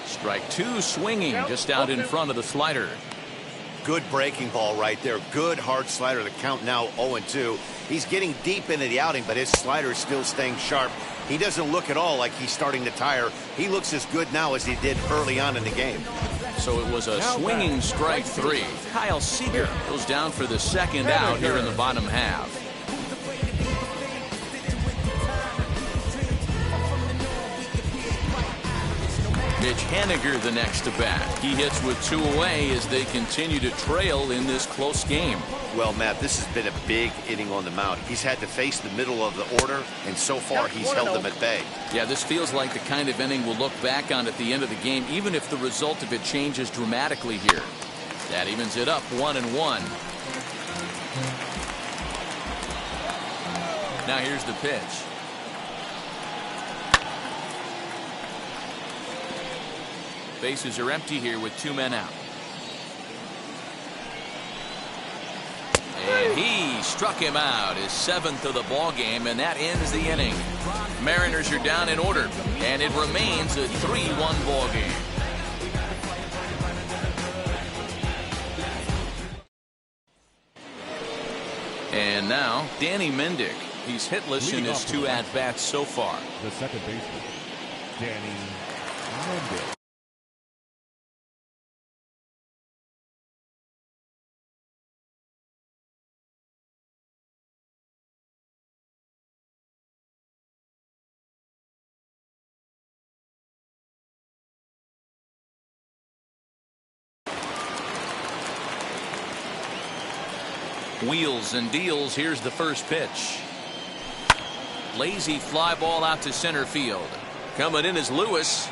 Speaker 1: Strike 2 swinging just out in front of the slider.
Speaker 2: Good breaking ball right there. Good hard slider. The count now 0-2. He's getting deep into the outing, but his slider is still staying sharp. He doesn't look at all like he's starting to tire. He looks as good now as he did early on in the game.
Speaker 1: So it was a swinging strike 3. Kyle Seager goes down for the second out here in the bottom half. Mitch Haniger the next to bat. He hits with 2 away as they continue to trail in this close game.
Speaker 2: Well, Matt, this has been a big inning on the mound. He's had to face the middle of the order, and so far he's held them at bay.
Speaker 1: Yeah, this feels like the kind of inning we'll look back on at the end of the game, even if the result of it changes dramatically here. That evens it up 1-1. Now here's the pitch. Bases are empty here with 2 men out. And he struck him out, his 7th of the ball game, and that ends the inning. Mariners are down in order, and it remains a 3-1 ball game. And now Danny Mendick. He's hitless in his 2 at-bats so far.
Speaker 5: The second baseman, Danny Mendick.
Speaker 1: Wheels and deals. Here's the first pitch. Lazy fly ball out to center field. Coming in is Lewis.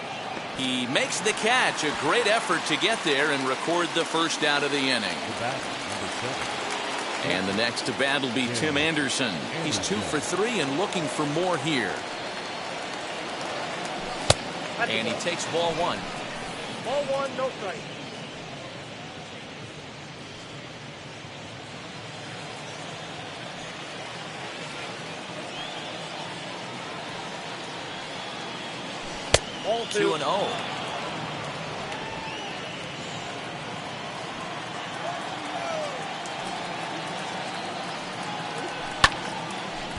Speaker 1: He makes the catch. A great effort to get there and record the first out of the inning. And the next to bat will be Tim Anderson. He's 2 for 3 and looking for more here. And he takes ball 1.
Speaker 6: Ball 1, no strike. Ball
Speaker 1: 2-0.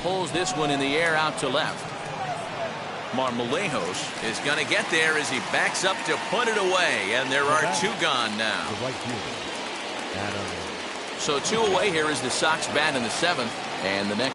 Speaker 1: Pulls this one in the air out to left. Marmolejos is going to get there as he backs up to put it away, and there are 2 gone now. So 2 away. Here is the Sox bat in the 7th, and the next.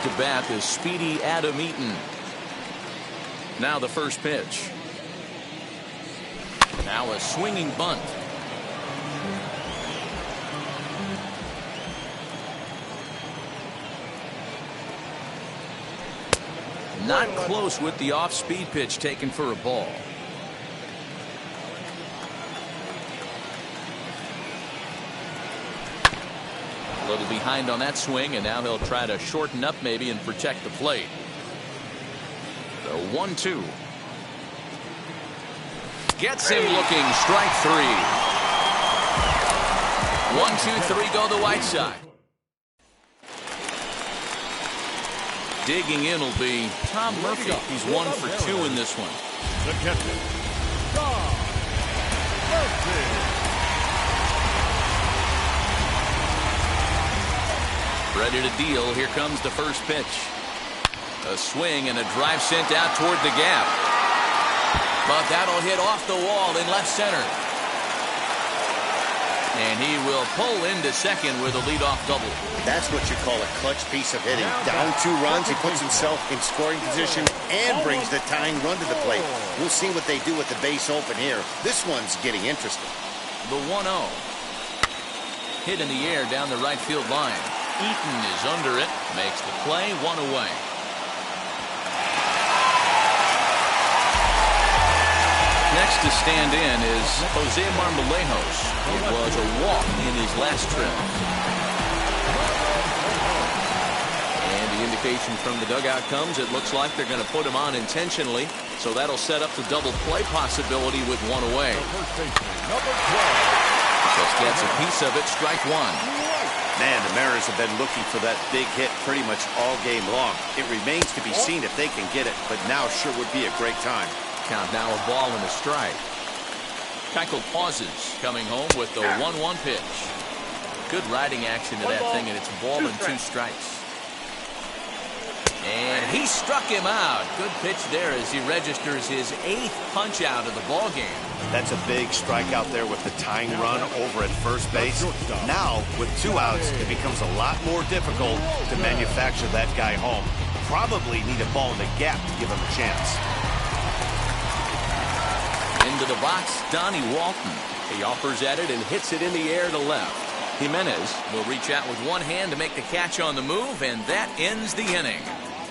Speaker 1: To bat is speedy Adam Eaton. Now the first pitch. Now a swinging bunt. Not close with the off-speed pitch taken for a ball. A little behind on that swing, and now he'll try to shorten up maybe and protect the plate. The 1-2. Gets him looking. Strike 3. 1-2-3 go the White Sox. Digging in will be Tom Murphy. He's 1 for 2 in this one.
Speaker 5: The catcher, Tom Murphy.
Speaker 1: Ready to deal. Here comes the first pitch. A swing and a drive sent out toward the gap. But that'll hit off the wall in left center. And he will pull into second with a leadoff double.
Speaker 2: That's what you call a clutch piece of hitting. Down 2 runs, he puts himself in scoring position and brings the tying run to the plate. We'll see what they do with the base open here. This one's getting interesting.
Speaker 1: The 1-0. Hit in the air down the right field line. Eaton is under it, makes the play, 1 away. Next to stand in is Jose Marmolejos. It was a walk in his last trip. And the indication from the dugout comes, it looks like they're going to put him on intentionally, so that'll set up the double play possibility with 1 away. Just gets a piece of it, strike 1.
Speaker 4: Man, the Mariners have been looking for that big hit pretty much all game long. It remains to be seen if they can get it, but now sure would be a great time.
Speaker 1: Count now a ball and a strike. Keuchel pauses, coming home with the 1-1 pitch. Good riding action to that thing, and it's ball and 2 strikes. And He struck him out. Good pitch there as he registers his 8th punch out of the ball game.
Speaker 2: That's a big strikeout there with the tying run over at first base. Now, with 2 outs, it becomes a lot more difficult to manufacture that guy home. Probably need a ball in the gap to give him a chance.
Speaker 1: Into the box, Donnie Walton. He offers at it and hits it in the air to left. Jimenez will reach out with one hand to make the catch on the move, and that ends the inning.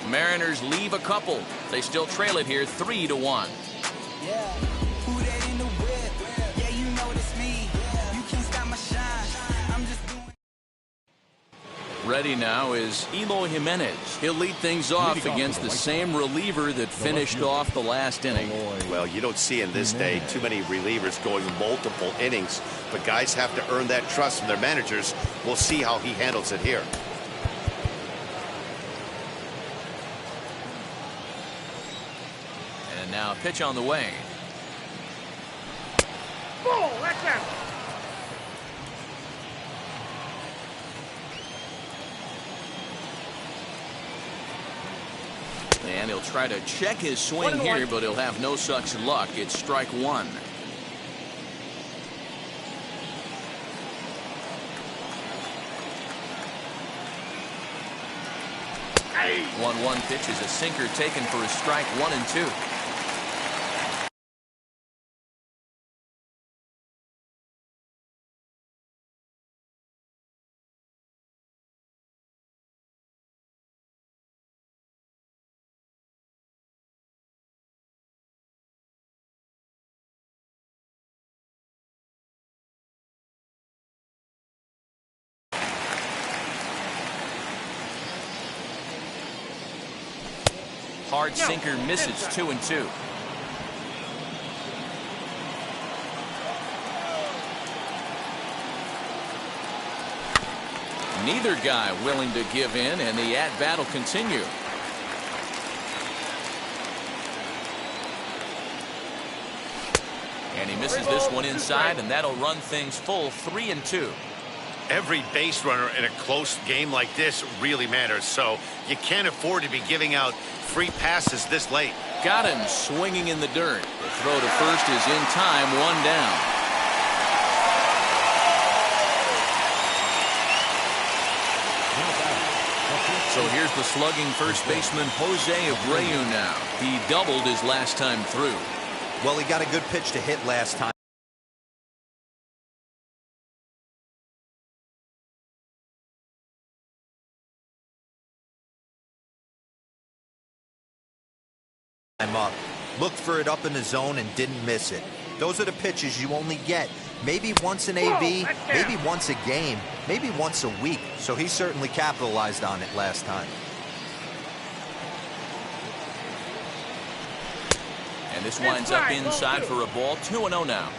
Speaker 1: Mariners leave a couple. They still trail it here 3-1. Ready now is Eloy Jimenez. He'll lead things off against the same reliever that finished off the last inning.
Speaker 2: Well, you don't see in this day too many relievers going multiple innings, but guys have to earn that trust from their managers. We'll see how he handles it here.
Speaker 1: And now a pitch on the way.
Speaker 6: Ball, that's out.
Speaker 1: And he'll try to check his swing here, but he'll have no such luck. It's strike 1.
Speaker 6: Hey.
Speaker 1: 1-1 pitch is a sinker taken for a strike 1 and 2. Hard sinker misses 2 and 2. Neither guy willing to give in, and the at-bat will continue. And he misses this one inside, and that'll run things full 3 and 2.
Speaker 2: Every base runner in a close game like this really matters, so you can't afford to be giving out free passes this late.
Speaker 1: Got him swinging in the dirt. The throw to first is in time, 1 down. So here's the slugging first baseman Jose Abreu now. He doubled his last time through.
Speaker 3: Well, he got a good pitch to hit last time. Up. Looked for it up in the zone and didn't miss it. Those are the pitches you only get maybe once an AB, maybe once a game, maybe once a week. So he certainly capitalized on it last time.
Speaker 1: And this winds up inside for a ball. 2-0 now.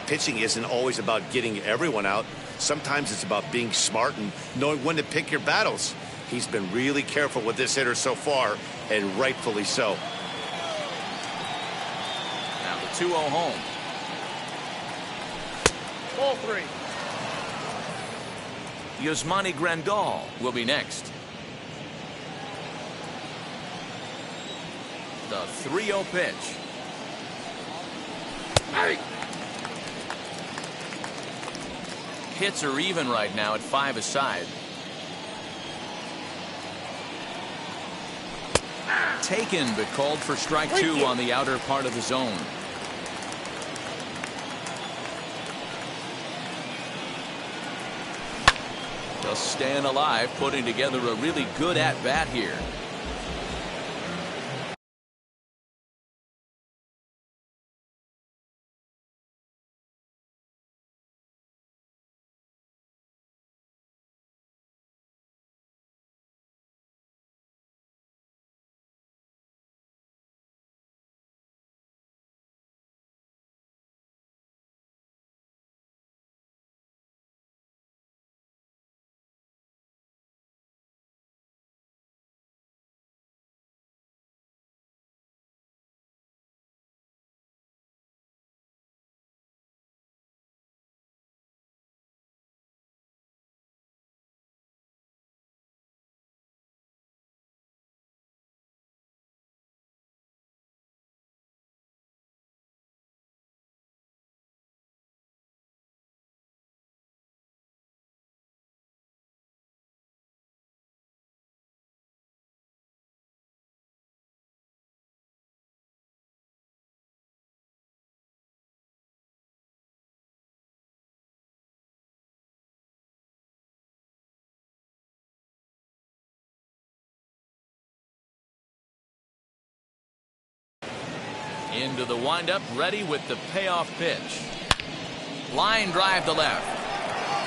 Speaker 2: Pitching isn't always about getting everyone out. Sometimes it's about being smart and knowing when to pick your battles. He's been really careful with this hitter so far, and rightfully so.
Speaker 1: 2-0 home.
Speaker 6: Ball 3.
Speaker 1: Yasmani Grandal will be next. The 3-0 pitch.
Speaker 6: Hey.
Speaker 1: Hits are even right now at 5 aside. Taken, but called for strike 2 on the outer part of the zone. Just staying alive, putting together a really good at-bat here. Into the windup, ready with the payoff pitch. Line drive to left.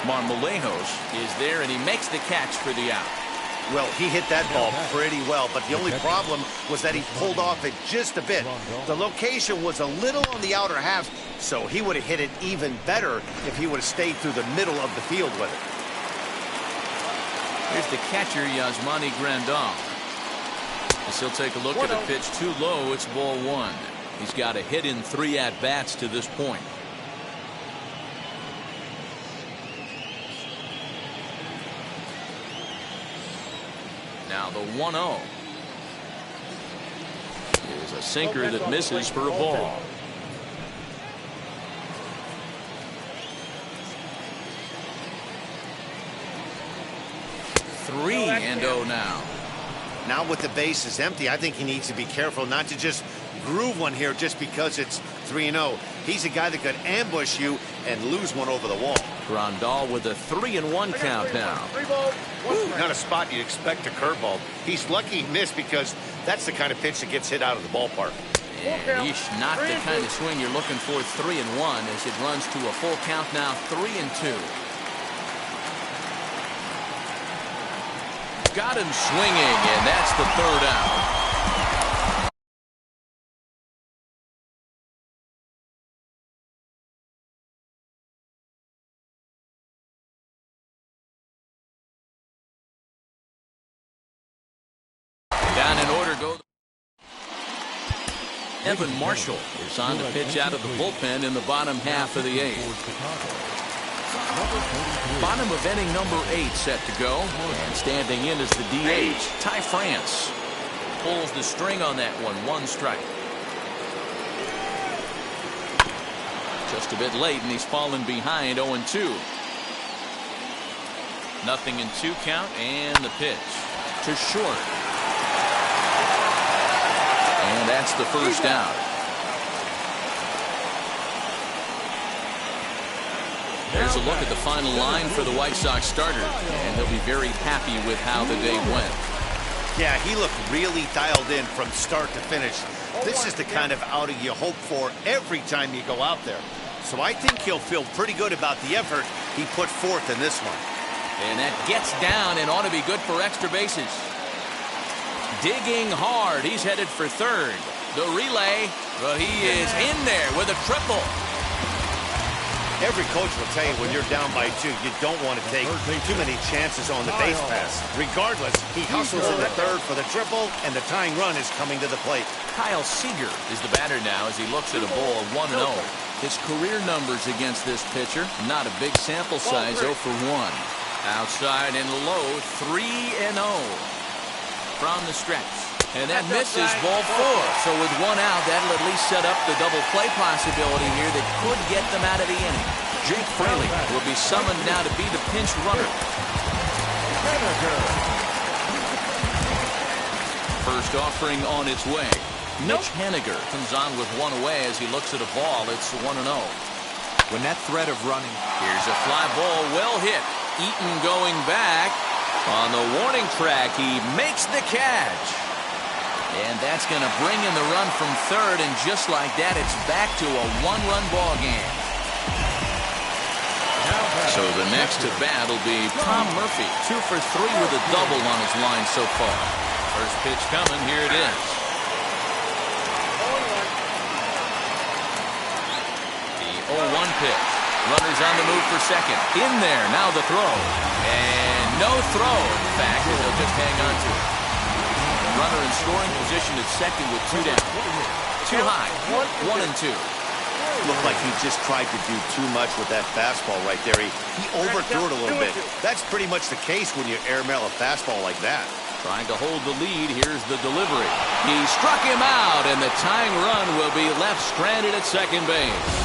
Speaker 1: Marmolejos is there, and he makes the catch for the out.
Speaker 2: Well, he hit that ball pretty well, but the only problem was that he pulled off it just a bit. The location was a little on the outer half, so he would have hit it even better if he would have stayed through the middle of the field with it.
Speaker 1: Here's the catcher, Yasmani Grandal. As he'll take a look at a pitch too low, it's ball one. He's got a hit in 3 at-bats to this point. Now the 1-0 is a sinker that misses for a ball. Three and 0 now.
Speaker 2: Now with the bases empty, I think he needs to be careful not to just groove one here just because it's 3-0. He's a guy that could ambush you and lose one over the wall.
Speaker 1: Grandal with a 3-1 count now.
Speaker 2: Not a spot you'd expect a curveball. He's lucky he missed because that's the kind of pitch that gets hit out of the ballpark.
Speaker 1: And not the kind of swing you're looking for. 3-1 as it runs to a full count now. 3-2. Got him swinging, and that's the 3rd out. Down in order go. Evan Marshall is on to pitch out of the bullpen in the bottom half of the 8th. Bottom of inning number 8 set to go, and standing in is the DH, Ty France. Pulls the string on that one. 1 strike. Just a bit late, and he's fallen behind. 0-2. Nothing in 2 count, and the pitch to short. And that's the 1st out. There's a look at the final line for the White Sox starter, and he'll be very happy with how the day went.
Speaker 2: Yeah, he looked really dialed in from start to finish. This is the kind of outing you hope for every time you go out there. So I think he'll feel pretty good about the effort he put forth in this one.
Speaker 1: And that gets down and ought to be good for extra bases. Digging hard. He's headed for 3rd. The relay, well, he is in there with a triple.
Speaker 2: Every coach will tell you when you're down by 2, you don't want to take too many chances on the base pass. Regardless, he hustles in the 3rd for the triple, and the tying run is coming to the plate.
Speaker 1: Kyle Seager is the batter now as he looks at a ball 1-0. His career numbers against this pitcher, not a big sample size, 0 for 1. Outside and low, 3-0 from the stretch. And that misses ball 4. So with 1 out, that'll at least set up the double play possibility here that could get them out of the inning. Jake Fraley will be summoned now to be the pinch runner. First offering on its way. Mitch Haniger comes on with 1 away as he looks at a ball. It's 1-0.
Speaker 3: When that threat of running.
Speaker 1: Here's a fly ball, well hit. Eaton going back. On the warning track, he makes the catch. And that's going to bring in the run from 3rd, and just like that, it's back to a 1-run ball game. So the next to bat will be Tom Murphy, 2 for 3 with a double on his line so far. First pitch coming, here it is. The 0-1 pitch. Runners on the move for 2nd. In there, now the throw. And no throw, in fact, and he'll just hang on to it. Runner in scoring position at 2nd with 2 down. Too high. 1-2.
Speaker 2: Looked like he just tried to do too much with that fastball right there. He overthrew it a little bit. That's pretty much the case when you airmail a fastball like that.
Speaker 1: Trying to hold the lead. Here's the delivery. He struck him out, and the tying run will be left stranded at 2nd base.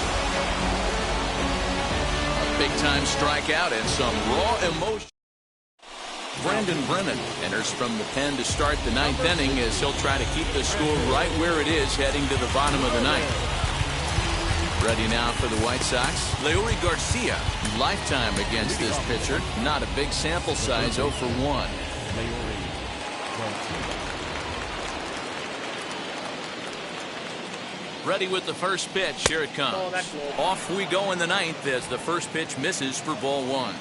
Speaker 1: A big-time strikeout and some raw emotion. Brandon Brennan enters from the pen to start the 9th inning as he'll try to keep the score right where it is heading to the bottom of the 9th. Ready now for the White Sox. Leury Garcia, lifetime against this pitcher. Not a big sample size, 0 for 1. Ready with the first pitch. Here it comes. Off we go in the ninth as the first pitch misses for ball one.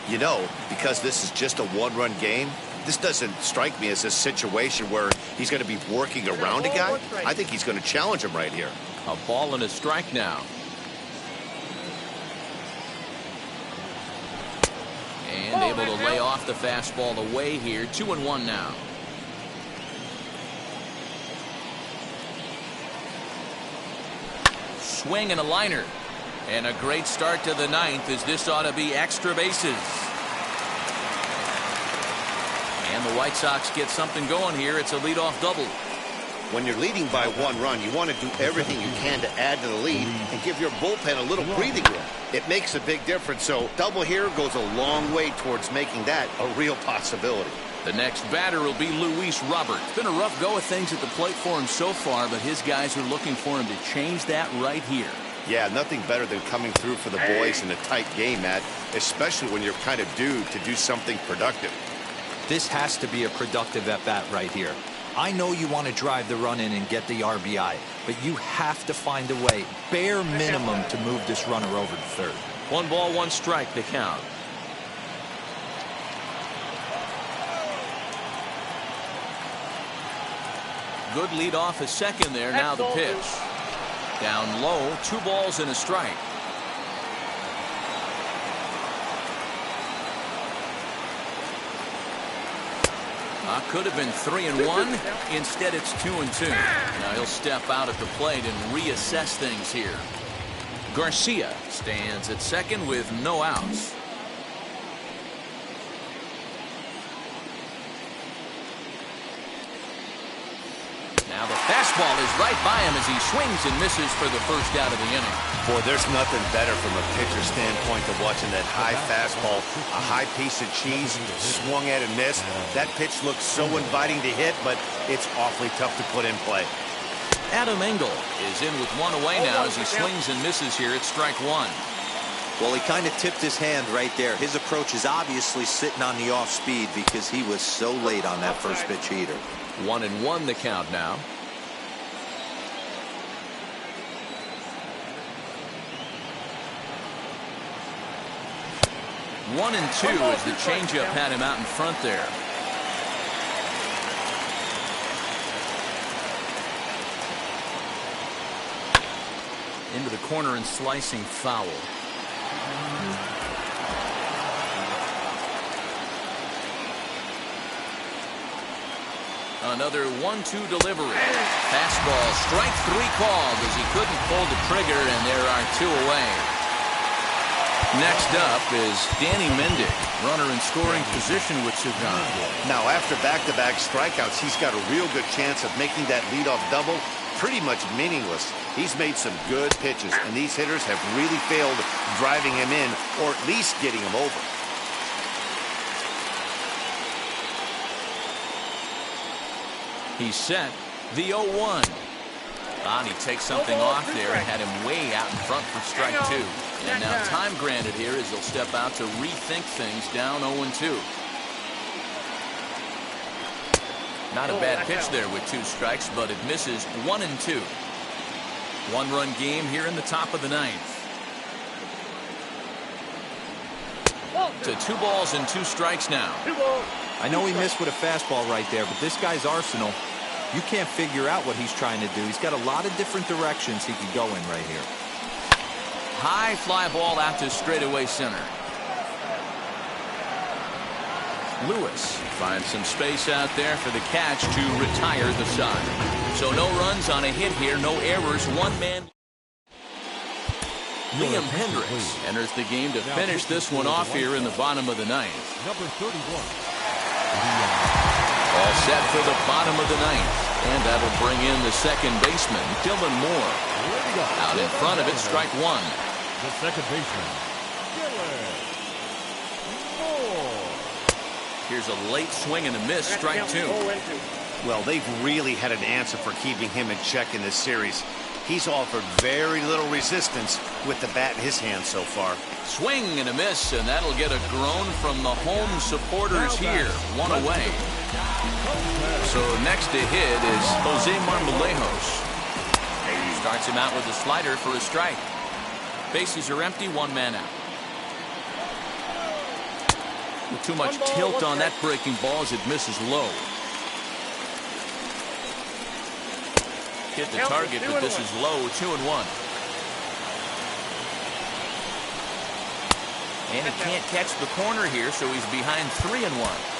Speaker 2: You know, because this is just a one-run game, this doesn't strike me as a situation where he's going to be working around a guy. I think he's going to challenge him right here.
Speaker 1: A ball and a strike now. And able to lay off the fastball away here. 2-1 now. Swing and a liner. And a great start to the ninth, as this ought to be extra bases. And the White Sox get something going here. It's a leadoff double.
Speaker 2: When you're leading by one run, you want to do everything you can to add to the lead and give your bullpen a little breathing room. It makes a big difference, so double here goes a long way towards making that a real possibility.
Speaker 1: The next batter will be Luis Robert. It's been a rough go of things at the plate for him so far, but his guys are looking for him to change that right here.
Speaker 2: Yeah, nothing better than coming through for the boys in a tight game, Matt, especially when you're kind of due to do something productive.
Speaker 3: This has to be a productive at-bat right here. I know you want to drive the run in and get the RBI, but you have to find a way, bare minimum, to move this runner over to third.
Speaker 1: 1 ball, 1 strike, the count. Good lead off a second there. Now the pitch. Down low, 2 balls and a strike. Could have been 3-1. Instead, it's 2-2. Now he'll step out at the plate and reassess things here. Garcia stands at second with no outs. Now the fastball is right by him as he swings and misses for the first out of the inning.
Speaker 2: Boy, there's nothing better from a pitcher's standpoint than watching that high fastball, a high piece of cheese, swung at and missed. That pitch looks so inviting to hit, but it's awfully tough to put in play.
Speaker 1: Adam Engel is in with 1 away now as he swings and misses here at strike 1.
Speaker 3: Well, he kind of tipped his hand right there. His approach is obviously sitting on the off speed because he was so late on that first pitch heater.
Speaker 1: 1-1 the count now. One and 2 as the changeup had him out in front there. Into the corner and slicing foul. Another 1-2 delivery. Fastball, strike 3 called as he couldn't pull the trigger, and there are 2 away. Next up is Danny Mendick, runner in scoring position with Sugan.
Speaker 2: Now, after back-to-back strikeouts, he's got a real good chance of making that leadoff double pretty much meaningless. He's made some good pitches, and these hitters have really failed driving him in or at least getting him over.
Speaker 1: He's set. The 0-1. He takes something off there and had him way out in front for strike 2. And now time granted here as he'll step out to rethink things down 0-2. Not a bad pitch there with 2 strikes, but it misses 1-2. 1-run game here in the top of the 9th. To 2 balls and 2 strikes now.
Speaker 3: I know he missed with a fastball right there, but this guy's arsenal, you can't figure out what he's trying to do. He's got a lot of different directions he could go in right here.
Speaker 1: High fly ball out to straightaway center. Lewis finds some space out there for the catch to retire the side. So no runs on a hit here, no errors, 1 man. Liam Hendricks enters the game to finish this one off here in the bottom of the 9th.
Speaker 5: Number 31.
Speaker 1: All set for the bottom of the 9th. And that'll bring in the second baseman, Dylan Moore. Out in front of it, strike 1.
Speaker 5: The second baseman, Dylan Moore.
Speaker 1: Here's a late swing and a miss, strike 2.
Speaker 2: Well, they've really had an answer for keeping him in check in this series. He's offered very little resistance with the bat in his hand so far.
Speaker 1: Swing and a miss, and that'll get a groan from the home supporters here. 1 away. So next to hit is Jose Marmolejos. Starts him out with a slider for a strike. Bases are empty, one man out. With too much tilt on that breaking ball as it misses low. Hit the target, but this is low, 2-1. And he can't catch the corner here, so he's behind 3-1.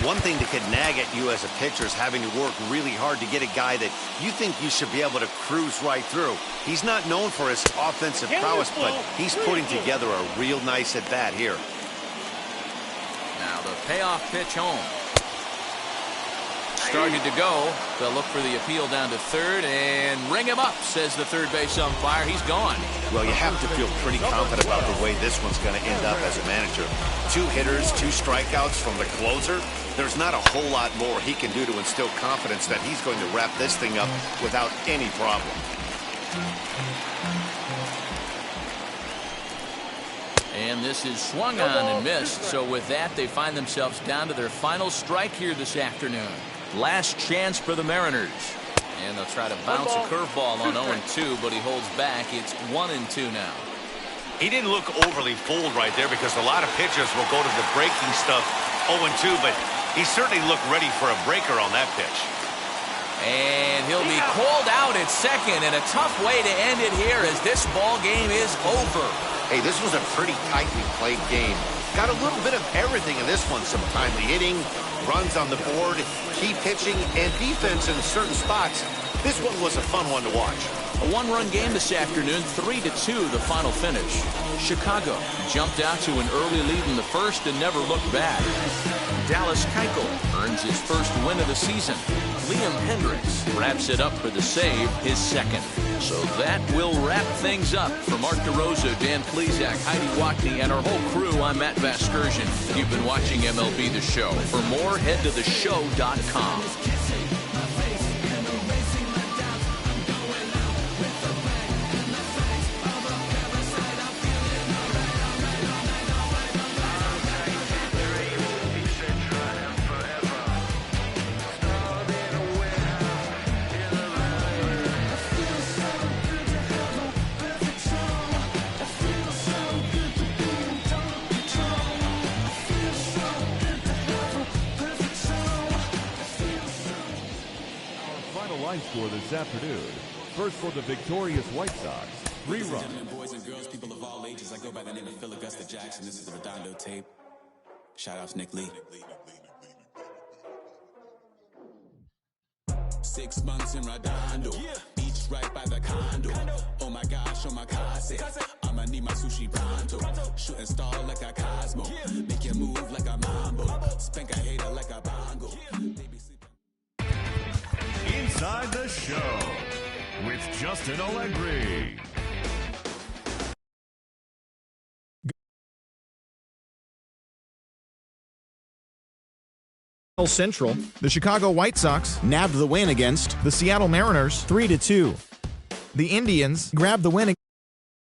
Speaker 2: One thing that could nag at you as a pitcher is having to work really hard to get a guy that you think you should be able to cruise right through. He's not known for his offensive prowess, but he's putting together a real nice at-bat here.
Speaker 1: Now the payoff pitch home. Starting to go. They'll look for the appeal down to third and ring him up, says the third base umpire. He's gone.
Speaker 2: Well, you have to feel pretty confident about the way this one's going to end up as a manager. 2 hitters, 2 strikeouts from the closer. There's not a whole lot more he can do to instill confidence that he's going to wrap this thing up without any problem.
Speaker 1: And this is swung on and missed. So with that, they find themselves down to their final strike here this afternoon. Last chance for the Mariners. And they'll try to bounce a curveball on 0-2, but he holds back. It's 1-2 now.
Speaker 4: He didn't look overly fooled right there because a lot of pitchers will go to the breaking stuff 0-2, but he certainly looked ready for a breaker on that pitch.
Speaker 1: And he'll be called out at second, and a tough way to end it here as this ball game is over.
Speaker 2: Hey, this was a pretty tightly played game. Got a little bit of everything in this one. Some timely hitting, runs on the board, key pitching, and defense in certain spots. This one was a fun one to watch.
Speaker 1: A 1-run game this afternoon, 3-2 the final finish. Chicago jumped out to an early lead in the first and never looked back. Dallas Keuchel earns his first win of the season. Liam Hendriks wraps it up for the save, his second. So that will wrap things up. For Mark DeRosa, Dan Plesac, Heidi Watney, and our whole crew, I'm Matt Vasgersian. You've been watching MLB The Show. For more, head to theshow.com.
Speaker 5: Score this afternoon. First for the victorious White Sox, 3 runs.
Speaker 8: Boys and girls, people of all ages, I go by the name of Phil Augusta Jackson. This is the Redondo tape. Shout out to Nick Lee. 6 months in Redondo, beach right by the condo. Oh my gosh, oh my casa. I'ma need my sushi pronto. Shooting star like a Cosmo. Make you move like a mambo. Spank a hater like a bongo.
Speaker 5: Inside the Show with Justin Allegri.
Speaker 9: Central, the Chicago White Sox nabbed the win against the Seattle Mariners 3-2. The Indians grabbed the win